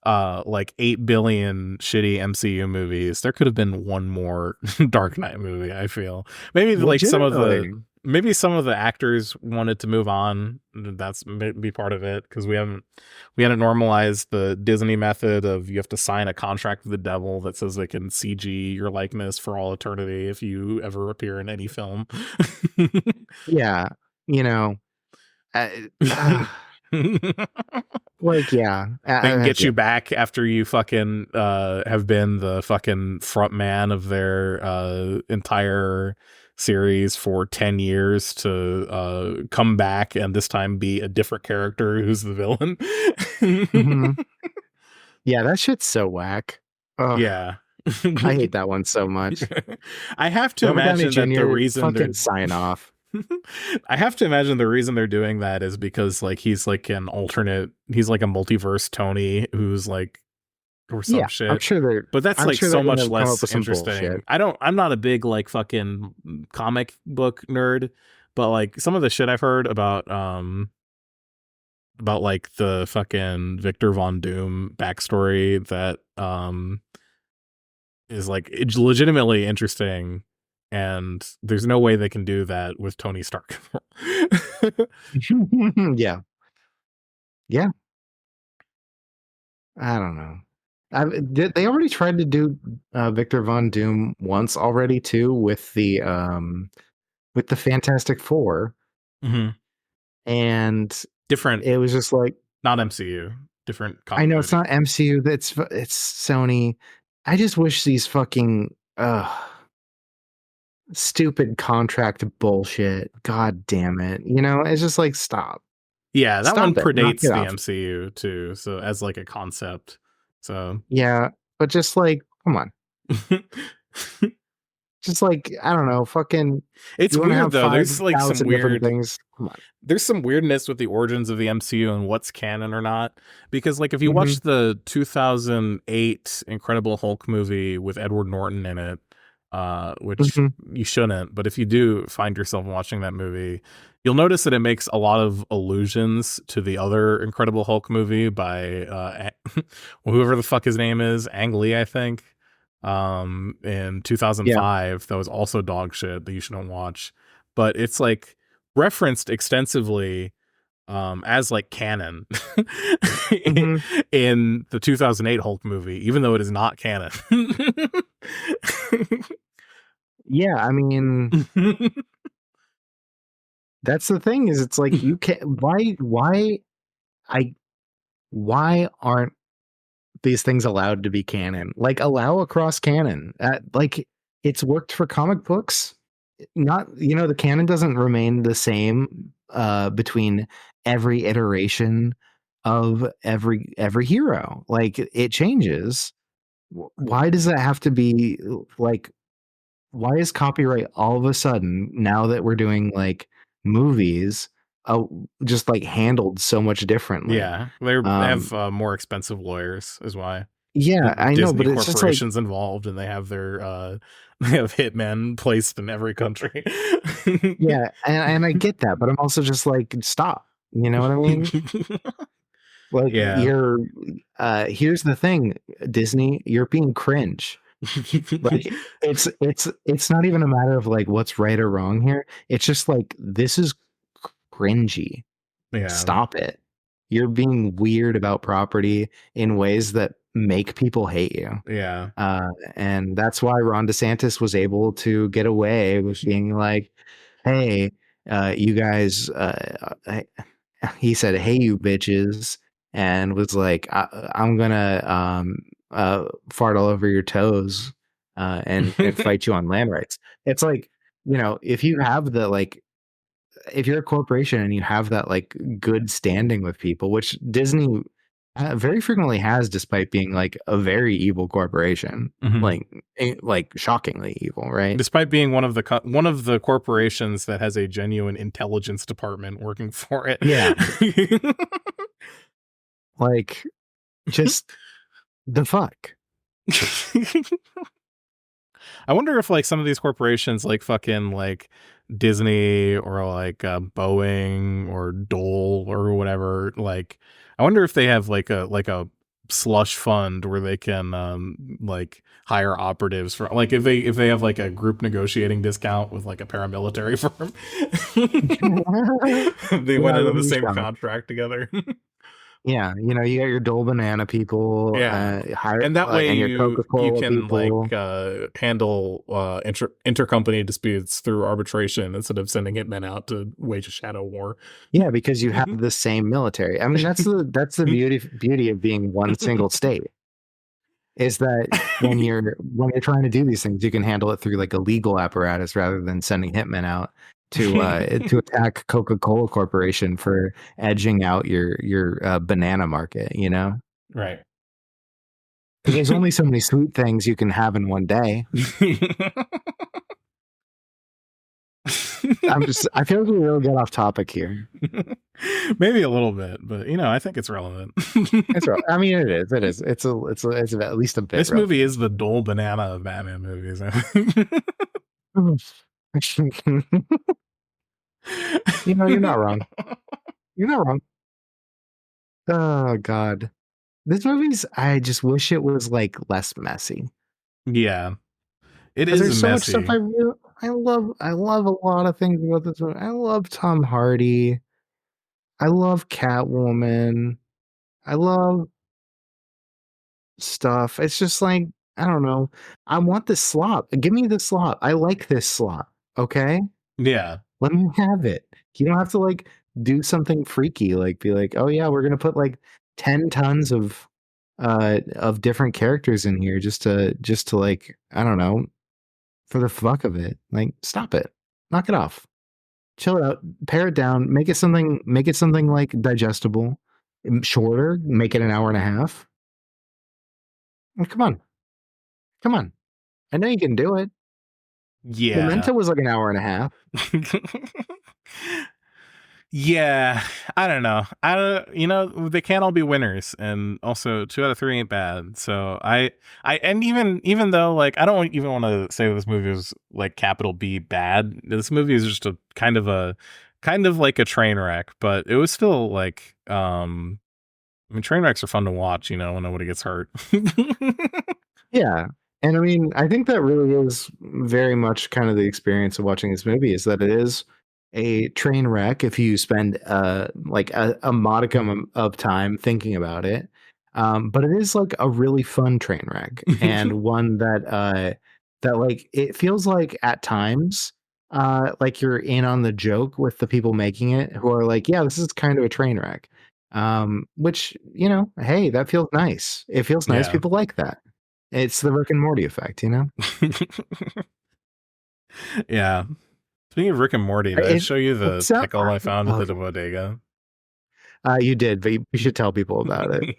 8 billion shitty MCU movies, there could have been one more Dark Knight movie. I feel maybe like some of the actors wanted to move on. That's maybe part of it, because we hadn't normalized the Disney method of you have to sign a contract with the devil that says they can CG your likeness for all eternity if you ever appear in any film. Yeah, like, yeah, they can get you back after you fucking have been the fucking front man of their entire series for 10 years to come back and this time be a different character who's the villain. Yeah, that shit's so whack. Ugh. Yeah. I hate that one so much. I have to imagine that the reason fucking sign off. I have to imagine the reason they're doing that is because like he's like an alternate, he's like a multiverse Tony who's like, or some shit. I'm sure but that's like so much less interesting. I'm not a big like fucking comic book nerd, but like some of the shit I've heard about like the fucking Victor Von Doom backstory that is like it's legitimately interesting. And there's no way they can do that with Tony Stark. Yeah. I don't know. They already tried to do Victor Von Doom once already too, with the Fantastic Four, and different. It was just like not MCU, different. I know it's not MCU. It's Sony. I just wish these fucking stupid contract bullshit. God damn it. It's just like, stop. Yeah, that one predates the MCU too. So as like a concept. So yeah, but just like, come on. Just like, I don't know, fucking. It's weird though. There's like some weird things. Come on. There's some weirdness with the origins of the MCU and what's canon or not. Because like if you watch the 2008 Incredible Hulk movie with Edward Norton in it, which you shouldn't, but if you do find yourself watching that movie, you'll notice that it makes a lot of allusions to the other Incredible Hulk movie by whoever the fuck his name is, Ang Lee, I think, in 2005. That was also dog shit that you shouldn't watch, but it's like referenced extensively as like canon in the 2008 Hulk movie, even though it is not canon. Yeah, I mean, that's the thing, is it's like, you can't, why aren't these things allowed to be canon. Like, allow across canon. Like, it's worked for comic books. Not, the canon doesn't remain the same between every iteration of every hero. Like, it changes. Why does that have to be like? Why is copyright all of a sudden, now that we're doing like movies, just like handled so much differently? Yeah, they have more expensive lawyers, is why. Yeah, I know, but it's just like corporations involved, and they have their they have hitmen placed in every country. yeah, and I get that, but I'm also just like, stop. You know what I mean? Like, you're here's the thing, Disney, you're being cringe. Like, it's not even a matter of like what's right or wrong here. It's just like, this is cringy. Yeah. Stop it. You're being weird about property in ways that make people hate you. Yeah. And that's why Ron DeSantis was able to get away with being like, hey, you guys, he said, hey, you bitches, and was like, I'm gonna fart all over your toes and fight you on land rights. It's like, if you have the like, if you're a corporation and you have that like good standing with people, which Disney very frequently has, despite being like a very evil corporation, like shockingly evil, right? Despite being one of the corporations that has a genuine intelligence department working for it. Yeah. Like, just the fuck. I wonder if like some of these corporations, like fucking like Disney or like Boeing or Dole or whatever, like I wonder if they have like a slush fund where they can like hire operatives for, like, if they have like a group negotiating discount with like a paramilitary firm. They went into the same contract together. Yeah, you got your Dole Banana people. Yeah, and that way and your you Coca-Cola can people. like handle intercompany disputes through arbitration instead of sending hitmen out to wage a shadow war. Yeah, because you have the same military. I mean, that's the beauty of being one single state, is that when you're trying to do these things, you can handle it through like a legal apparatus rather than sending hitmen out to attack Coca-Cola Corporation for edging out your banana market, Right. There's only so many sweet things you can have in one day. I feel like we really get off topic here. Maybe a little bit, but I think it's relevant. It's I mean, it is. It's at least a bit. This movie is the Dole Banana of Batman movies. You're not wrong. You're not wrong. Oh God, this movie's. I just wish it was like less messy. Yeah, it is. There's messy. So much stuff I love. I love a lot of things about this movie. I love Tom Hardy. I love Catwoman. I love stuff. It's just like, I don't know. I want this slop. Give me the slop. I like this slop. Okay. Yeah. Let me have it. You don't have to like do something freaky, like be like, oh yeah, we're gonna put like 10 tons of different characters in here just to like, I don't know, for the fuck of it. Like, stop it. Knock it off. Chill it out. Pare it down. Make it something like digestible. Shorter. Make it an hour and a half. Oh, come on. I know you can do it. Yeah. Memento was like an hour and a half. Yeah, I don't know. They can't all be winners, and also 2 out of 3 ain't bad. So and even though like I don't even want to say this movie was like capital B bad. This movie is just a kind of like a train wreck, but it was still like I mean, train wrecks are fun to watch, when nobody gets hurt. Yeah. And I mean, I think that really is very much kind of the experience of watching this movie, is that it is a train wreck if you spend like a modicum of time thinking about it. But it is like a really fun train wreck, and one that like it feels like at times like you're in on the joke with the people making it, who are like, yeah, this is kind of a train wreck. Which, hey, that feels nice. It feels nice. Yeah. People like that. It's the Rick and Morty effect, Yeah. Speaking of Rick and Morty, did I show you the pickle I found at the bodega? You did, but you should tell people about it.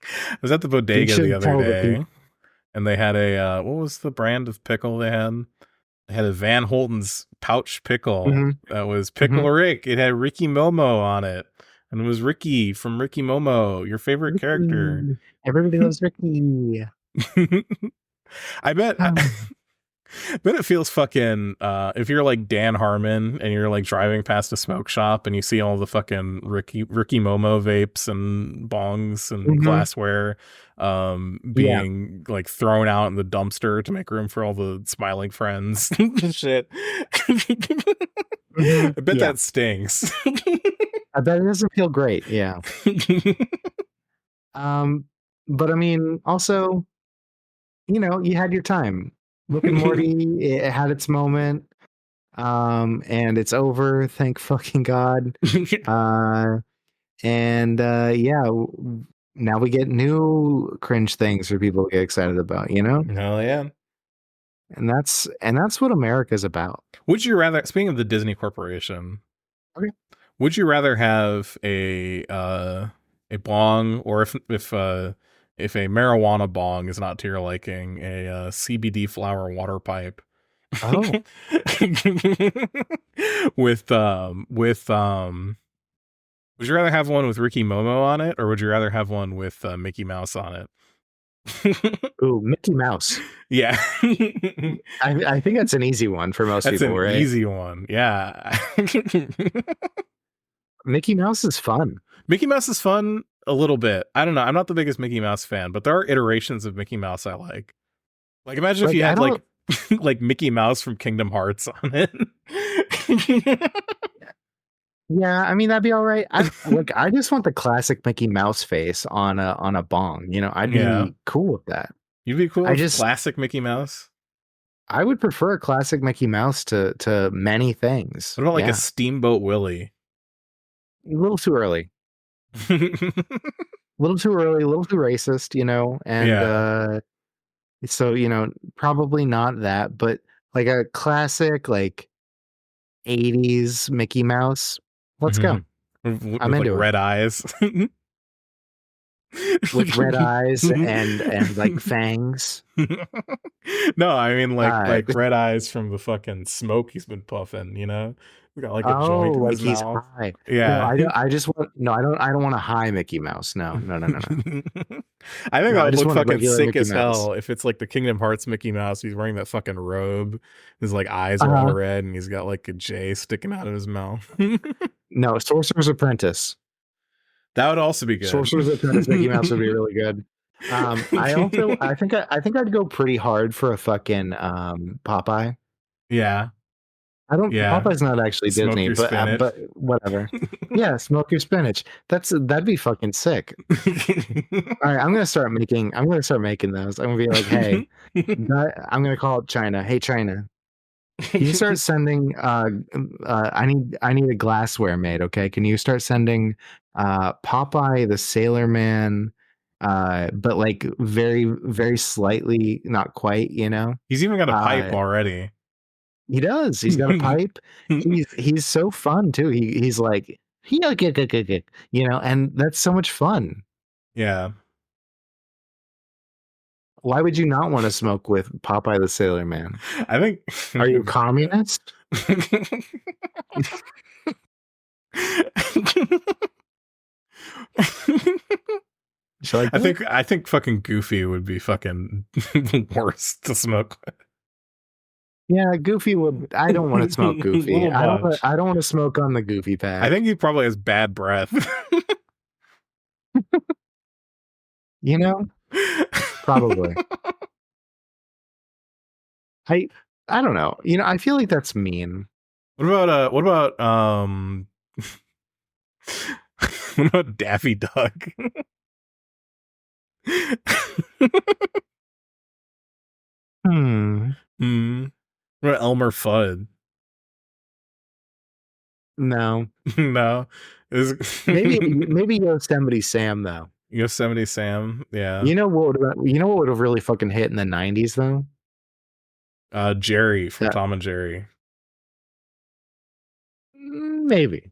I was at the bodega the other day, and they had a what was the brand of pickle they had? They had a Van Holten's pouch pickle that was Pickle Rick. It had Ricky Momo on it, and it was Ricky from Ricky Momo, your favorite character. Everybody loves Ricky. I bet. But it feels fucking if you're like Dan Harmon and you're like driving past a smoke shop and you see all the fucking Ricky Momo vapes and bongs and glassware being like thrown out in the dumpster to make room for all the smiling friends and shit. I bet that stings. I bet it doesn't feel great. Yeah. But I mean, also, you had your time. Rick and Morty, it had its moment, and it's over. Thank fucking God. Now we get new cringe things for people to get excited about. Hell yeah. And that's what America's about. Would you rather? Speaking of the Disney Corporation, okay, would you rather have a bong, or if a marijuana bong is not to your liking, a CBD flower water pipe? Oh. with would you rather have one with Ricky Momo on it, or would you rather have one with Mickey Mouse on it? Ooh, Mickey Mouse. Yeah. I think that's an easy one for most people, right? Easy one. Yeah. Mickey Mouse is fun. Mickey Mouse is fun a little bit. I don't know. I'm not the biggest Mickey Mouse fan, but there are iterations of Mickey Mouse I like. Like, imagine if you had like like Mickey Mouse from Kingdom Hearts on it. Yeah, I mean, that'd be all right. I just want the classic Mickey Mouse face on a bong. I'd be cool with that. You'd be cool with classic Mickey Mouse? I would prefer a classic Mickey Mouse to many things. What about like a Steamboat Willie? A little too early. A little too early, a little too racist, and so probably not that, but like a classic like 80s Mickey Mouse. Let's go. I'm into like red eyes. With red eyes and like fangs. No, I mean like red eyes from the fucking smoke he's been puffing, We got like a joint in his he's mouth. High. Yeah. No, I don't want a high Mickey Mouse. No. I think that would look fucking sick Mickey as Mouse. Hell if it's like the Kingdom Hearts Mickey Mouse. He's wearing that fucking robe. His like eyes are all red and he's got like a J sticking out of his mouth. No, Sorcerer's Apprentice. That would also be good. Sorcerer's Apprentice Mickey Mouse would be really good. I think I'd go pretty hard for a fucking Popeye. Yeah. Popeye's not actually Smoke Disney, but whatever. Yeah, smoke your spinach. That'd be fucking sick. All right, I'm gonna start making those. I'm gonna be like, hey, I'm gonna call it China. Hey, China, can you start sending? I need a glassware made. Okay, can you start sending Popeye the Sailor Man? But like very, very slightly, not quite. He's even got a pipe already. He does. He's got a pipe. He's so fun too. He's like, and that's so much fun. Yeah. Why would you not want to smoke with Popeye the Sailor Man? I think. Are you a communist? I think fucking Goofy would be fucking worse to smoke with. Yeah, Goofy would. I don't want to smoke Goofy. I don't want to smoke on the Goofy pack. I think he probably has bad breath. Probably. I don't know. I feel like that's mean. What about what about Daffy Duck? What about Elmer Fudd? No. No. maybe Yosemite Sam though. Yosemite Sam, yeah. You know what would have really fucking hit in the 90s though? Jerry from Tom and Jerry. Maybe.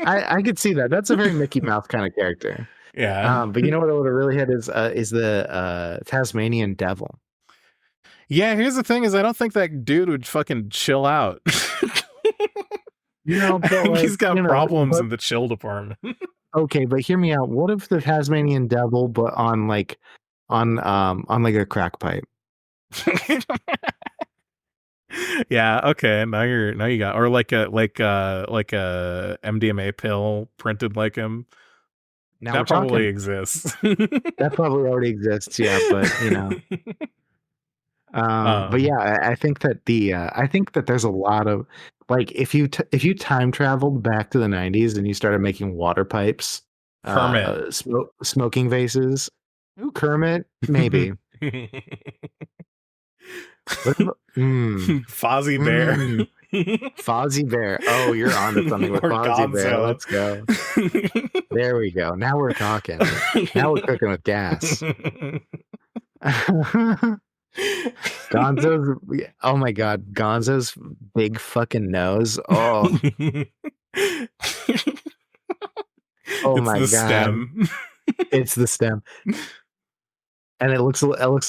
I could see that. That's a very Mickey Mouse kind of character. Yeah. But you know what would have really hit is the Tasmanian Devil. Yeah, here's the thing: is I don't think that dude would fucking chill out. He's got problems in the chill department. Okay, but hear me out. What if the Tasmanian Devil, but on like a crack pipe? Yeah. Okay. Now you got, or like a MDMA pill printed like him. Now that probably exists. That probably already exists. Yeah, but but yeah, I think that there's a lot of like if you time traveled back to the 90s and you started making water pipes, Kermit, smoking vases. Ooh, Kermit, maybe. Fozzie Bear. Fozzie Bear. Oh, you're onto something with Fozzie Bear. Let's go. There we go. Now we're talking. Now we're cooking with gas. Gonzo's, oh my god, Gonzo's big fucking nose. Oh, oh my god, stem. It's the stem, and it looks a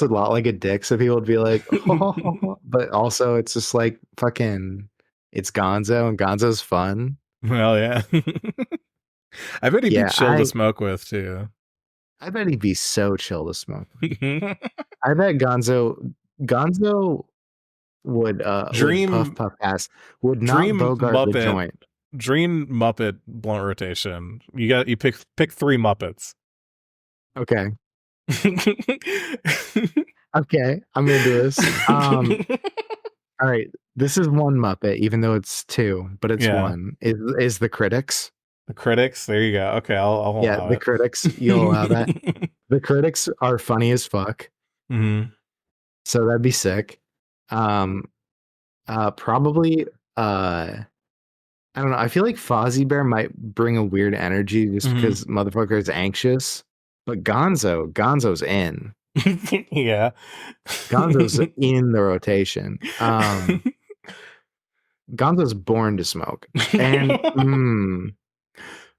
lot like a dick. So people would be like, oh, but also it's just like fucking, it's Gonzo, and Gonzo's fun. Well, yeah. I bet he'd be chill to smoke with too. I bet he'd be so chill to smoke. I bet Gonzo would dream puff ass would not bogart Muppet, the joint. Dream Muppet blunt rotation. You pick 3 Muppets. Okay. Okay, I'm gonna do this. All right, this is one Muppet, even though it's 2, but it's one. Is the Critics? The Critics, there you go. Okay, I'll allow the it. Critics. You'll allow that. The Critics are funny as fuck. Mm-hmm. So that'd be sick. Probably. I don't know. I feel like Fozzie Bear might bring a weird energy just because motherfucker is anxious. But Gonzo's in. Yeah. Gonzo's in the rotation. Gonzo's born to smoke. And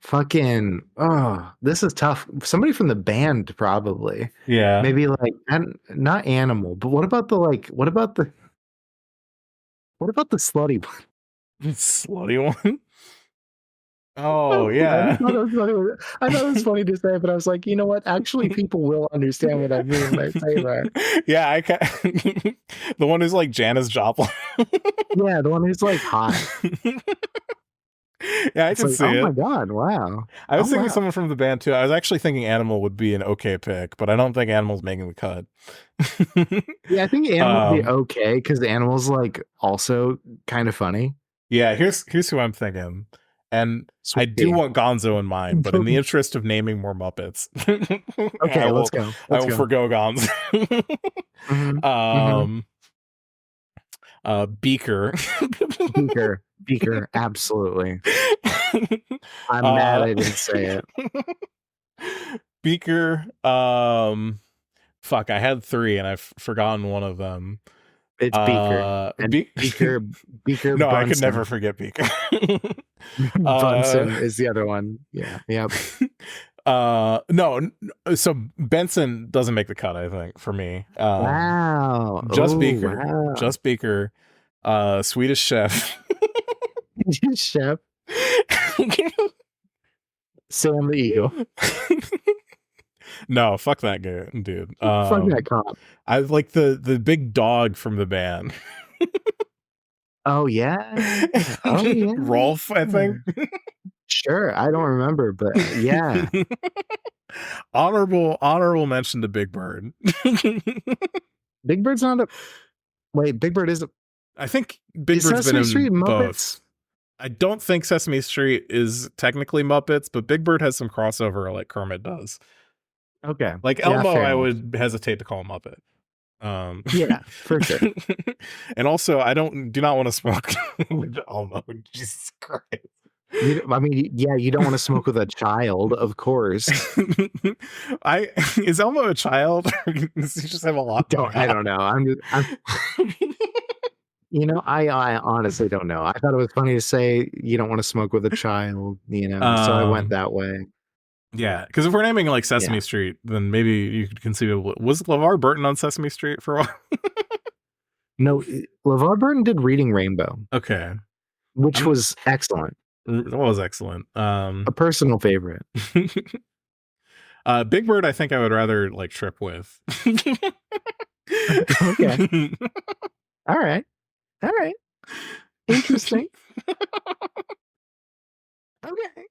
fucking, oh, this is tough. Somebody from the band, probably. Yeah. Maybe like, not Animal, but what about the slutty one? Slutty one? Oh, yeah. I thought it was funny to say, but I was like, you know what? Actually, people will understand what I mean when I say that. Yeah, the one who's like Janis Joplin. Yeah, the one who's like hot. Yeah, I can see it. Oh my god, wow. I was thinking someone from the band too. I was actually thinking Animal would be an okay pick, but I don't think Animal's making the cut. Yeah, I think Animal would be okay because Animal's like also kind of funny. Yeah, here's who I'm thinking. And I do want Gonzo in mind, but in the interest of naming more Muppets, okay, let's go. I will forgo Gonzo. Beaker. Beaker, absolutely. I'm mad I didn't say it. Beaker. Fuck, I had 3 and I've forgotten one of them. It's Beaker. Beaker. No, Bunsen. I could never forget Beaker. Bunsen is the other one. Yeah. Yep. No. So Benson doesn't make the cut, I think, for me. Wow. Just Beaker. Wow. Just Beaker. Swedish Chef. Chef. Sam the Eagle. No, fuck that guy, dude. Fuck that cop. I like the big dog from the band. Oh yeah. Oh yeah. Rolf, I think. Sure, I don't remember, but yeah. Honorable mention to Big Bird. Big Bird's not a. Wait, Big Bird is a. I think Big Bird's been in Street both. Muppets? I don't think Sesame Street is technically Muppets, but Big Bird has some crossover like Kermit does. Okay. Like Elmo, I would hesitate to call him Muppet. Yeah, for sure. And also, I do not want to smoke with Elmo. Jesus Christ. I mean, yeah, you don't want to smoke with a child, of course. Is Elmo a child? Or does he just have a lot? I don't know. I honestly don't know. I thought it was funny to say you don't want to smoke with a child, so I went that way. Yeah, because if we're naming like Sesame Street, then maybe you could conceive of, was LeVar Burton on Sesame Street for a while? No, LeVar Burton did Reading Rainbow. Okay. Which was excellent. It was excellent. A personal favorite. Big Bird, I think I would rather like trip with. Okay. All right. Interesting. Okay.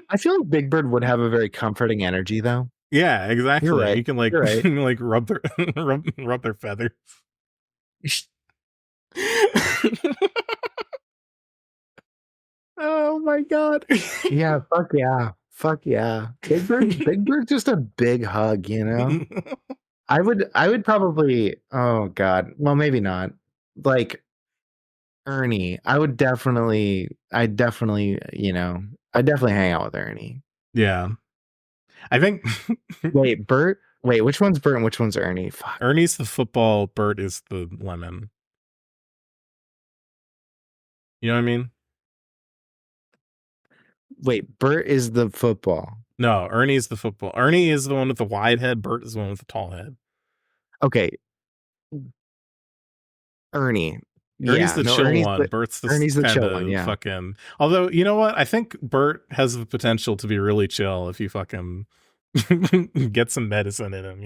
I feel like Big Bird would have a very comforting energy, though. Yeah, exactly. You're right. You can like, right. you can, like rub their feathers. Oh my god. Yeah, fuck yeah. Big Bird's just a big hug, I would probably, oh god, well maybe not. Like Ernie, I'd definitely hang out with Ernie. Yeah. I think Wait, Bert? Wait, which one's Bert and which one's Ernie? Fuck. Ernie's the football, Bert is the lemon. You know what I mean? Wait, Bert is the football. No, Ernie's the football. Ernie is the one with the wide head. Bert is the one with the tall head. Okay. Ernie's the chill one. Bert's Ernie's the chill one, yeah. Fucking. Although, you know what? I think Bert has the potential to be really chill if you fucking get some medicine in him,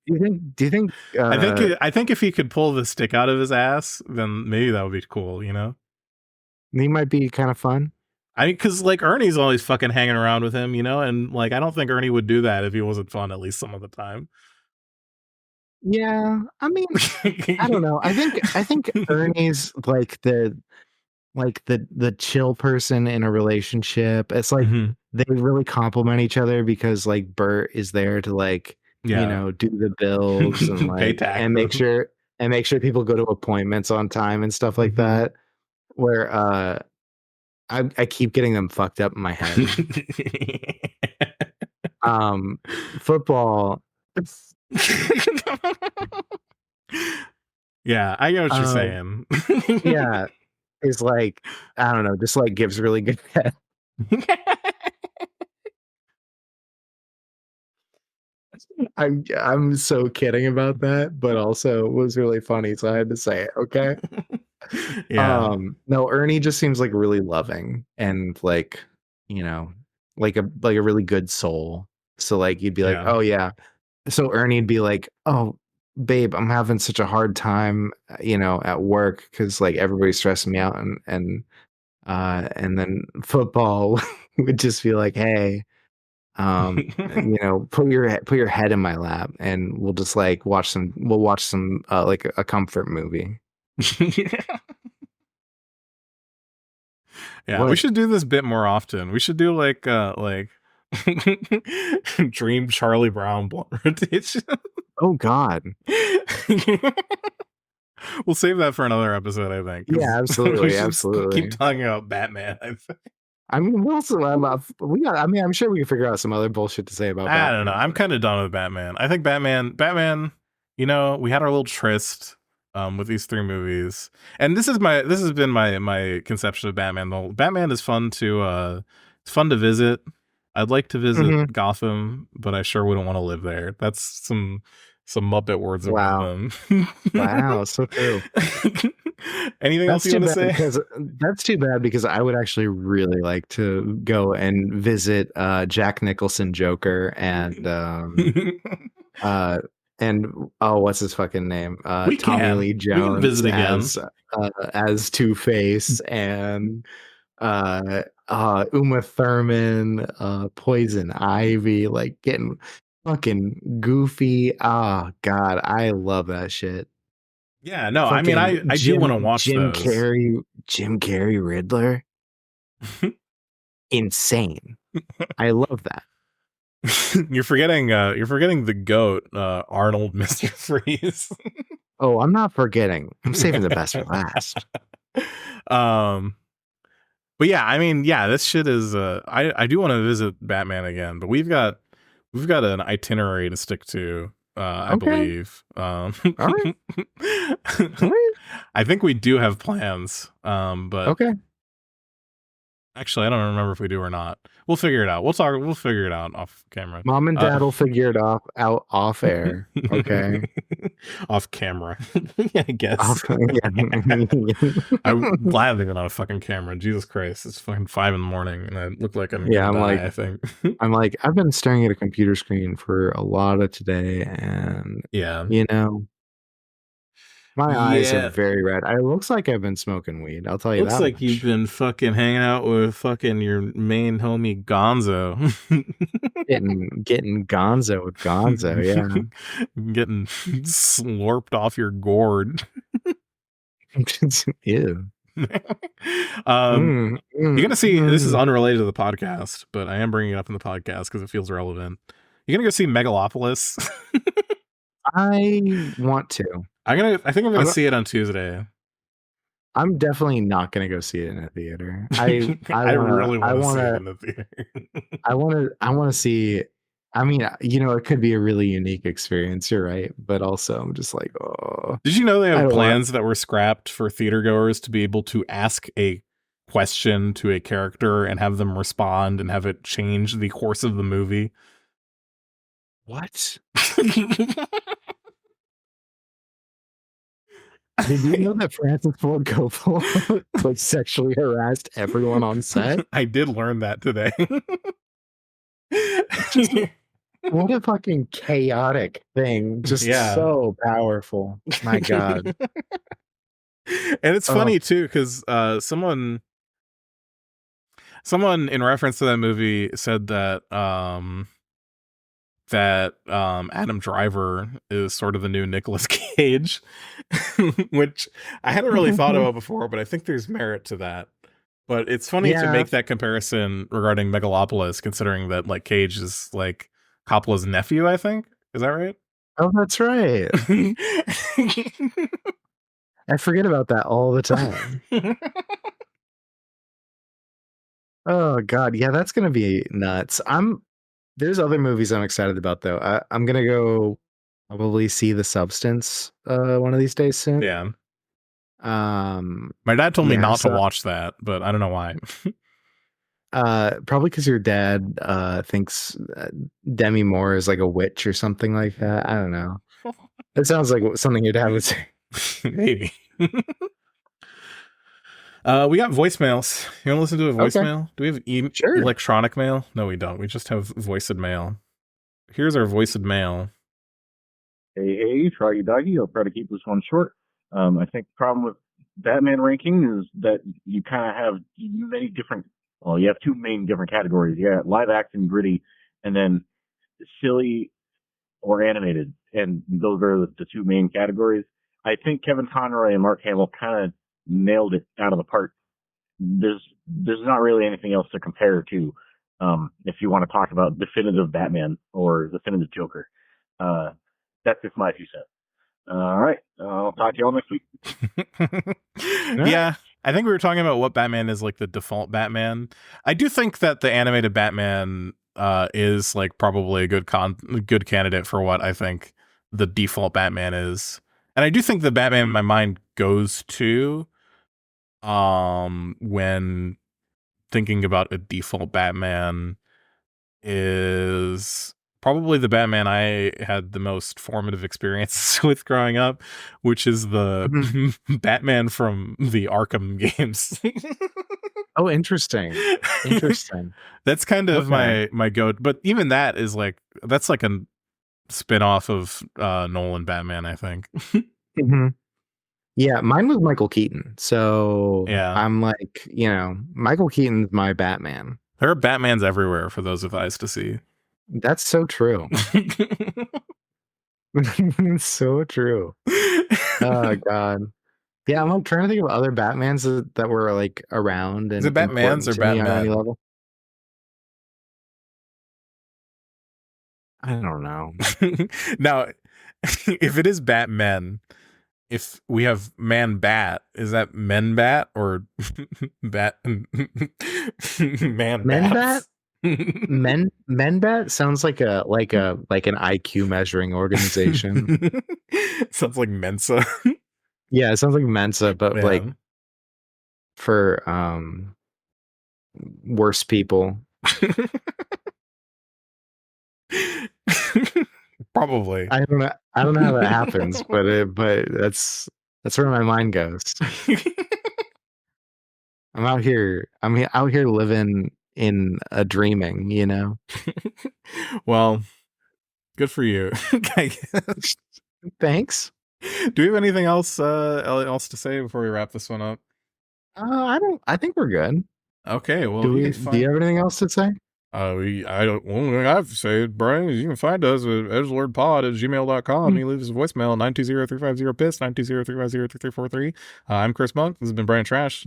Do you think I think if he could pull the stick out of his ass, then maybe that would be cool, He might be kind of fun. I mean, because like Ernie's always fucking hanging around with him, and like I don't think Ernie would do that if he wasn't fun at least some of the time. Yeah, I mean, I don't know. I think Ernie's like the chill person in a relationship. It's like they really complement each other because like Bert is there to like do the bills and like and make sure people go to appointments on time and stuff like that. Where I keep getting them fucked up in my head. Football. Yeah, I get what you're saying. Yeah, is like I don't know, just like gives really good head. I'm so kidding about that, but also it was really funny, so I had to say it. Okay. Yeah. No, Ernie just seems like really loving and like like a really good soul. So like you'd be like, oh yeah. So Ernie'd be like, oh babe, I'm having such a hard time, at work because like everybody's stressing me out, and then football would just be like, hey, put your head in my lap and we'll just like watch some like a comfort movie. Yeah, we should do this bit more often. We should do like Dream Charlie Brown blunt rotation. Oh God. We'll save that for another episode, I think. Yeah, absolutely, absolutely. Keep talking about Batman. I mean, I'm sure we can figure out some other bullshit to say about Batman. I don't know. I'm kind of done with Batman. I think Batman, we had our little tryst with these 3 movies. And this has been my conception of Batman. The Batman is fun to visit. I'd like to visit Gotham, but I sure wouldn't want to live there. That's some Muppet words around them. Wow, so true. Anything else you want to say? That's too bad because I would actually really like to go and visit Jack Nicholson Joker and what's his fucking name? Tommy Lee Jones as Two-Face and Uma Thurman, Poison Ivy, like getting fucking goofy. Oh God, I love that shit. Yeah, no, I mean, I do want to watch Jim those. Carrey Riddler. Insane. I love that. You're forgetting the GOAT, Arnold Mr. Freeze. Oh, I'm not forgetting. I'm saving the best for last. But yeah, I mean, yeah, this shit is. I do want to visit Batman again, but we've got an itinerary to stick to. I believe. All right. I think we do have plans. But okay. Actually, I don't remember if we do or not. We'll figure it out. We'll figure it out off camera. Mom and Dad will figure it out off air. Okay. Off camera. Yeah, I guess. Yeah. I'm glad they're not a fucking camera. Jesus Christ. It's fucking 5 a.m, and I look like I'm yeah, gonna I'm die, like, I think. I'm like, I've been staring at a computer screen for a lot of today, and yeah, you know, my eyes are very red. It looks like I've been smoking weed. I'll tell you looks that. like much. You've been fucking hanging out with fucking your main homie Gonzo. getting Gonzo with Gonzo, yeah. Getting slurped off your gourd. Ew. You're gonna see. This is unrelated to the podcast, but I am bringing it up in the podcast because it feels relevant. You're gonna go see Megalopolis. I want to. I think I'm gonna see it on Tuesday. I'm definitely not gonna go see it in a theater. I really want to see it in the theater. I want to see. I mean, you know, it could be a really unique experience. You're right, but also I'm just like, oh. Did you know they have plans that were scrapped for theater goers to be able to ask a question to a character and have them respond and have it change the course of the movie? What? Did you know that Francis Ford Coppola like sexually harassed everyone on set? I did learn that today. What a fucking chaotic thing. Just so powerful. My God. And it's funny too, because someone in reference to that movie said that Adam Driver is sort of the new Nicolas Cage, which I hadn't really thought about before, but I think there's merit to that. But it's funny to make that comparison regarding Megalopolis, considering that like Cage is like Coppola's nephew, I think. Is that right? Oh, that's right. I forget about that all the time. Oh God, yeah, that's gonna be nuts. There's other movies I'm excited about though. I'm gonna go probably see The Substance one of these days soon. Yeah. My dad told me not to watch that, but I don't know why. Probably because your dad thinks Demi Moore is like a witch or something like that. I don't know. It sounds like something your dad would say. Maybe. We got voicemails. You want to listen to a voicemail? Okay. Do we have electronic mail? No, we don't. We just have voiced mail. Here's our voiced mail. Hey, Froggy Doggy. I'll try to keep this one short. I think the problem with Batman ranking is that you kind of have many different, well, you have two main different categories. You got live action, gritty, and then silly or animated. And those are the two main categories. I think Kevin Conroy and Mark Hamill kind of nailed it out of the park. There's not really anything else to compare to if you want to talk about definitive Batman or definitive Joker. That's just my 2 cents. All right. I'll talk to you all next week. Yeah. I think we were talking about what Batman is like the default Batman. I do think that the animated Batman is like probably a good candidate for what I think the default Batman is. And I do think the Batman in my mind goes to when thinking about a default Batman is probably the Batman I had the most formative experiences with growing up, which is the Batman from the Arkham games. Oh, interesting. Interesting. That's kind of my go. But even that is like, that's like a spin-off of Nolan Batman, I think. Mm-hmm. Yeah, mine was Michael Keaton. So yeah, I'm like, you know, Michael Keaton's my Batman. There are Batmans everywhere for those with eyes to see. That's so true. So true. Oh God. Yeah, I'm trying to think of other Batmans that were like around. And is it Batmans or Batman? I don't know. Now, if it is Batman, if we have man bat, is that men bat or bat man bat? bats? Men bat sounds like an IQ measuring organization. Sounds like Mensa. Yeah, it sounds like Mensa, but like for worse people. Probably. I don't know how that happens, but that's where my mind goes. I'm out here living in a dreaming, you know. Well, good for you. Thanks. Do we have anything else to say before we wrap this one up? I think we're good. Okay, well, do you have anything else to say? Only thing I have to say, Brian, is you can find us at edgelordpod@gmail.com. You leave us a voicemail at 920-350-PISS, 920-350-3343. I'm Chris Monk. This has been Briantrash.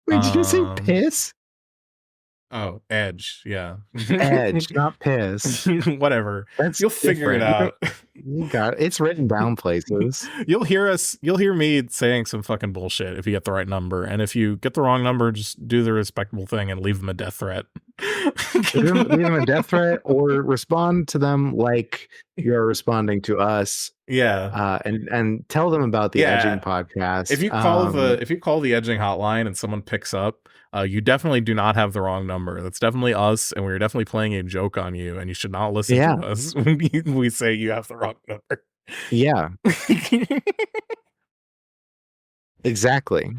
Wait, did you say piss? Oh, Edge, yeah. Edge, not piss. Whatever. You'll figure it out. You got it. It's written down places. You'll hear me saying some fucking bullshit if you get the right number. And if you get the wrong number, just do the respectable thing and leave them a death threat. leave them a death threat or respond to them like you're responding to us. Yeah. And tell them about the Edging podcast. If you call the Edging hotline and someone picks up, you definitely do not have the wrong number. That's definitely us, and we're definitely playing a joke on you, and you should not listen to us when we say you have the wrong number. Yeah. Exactly.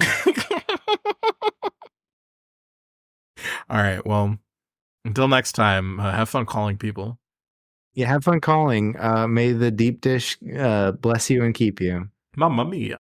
All right. Well, until next time, have fun calling people. Yeah, have fun calling. May the deep dish bless you and keep you. Mamma mia.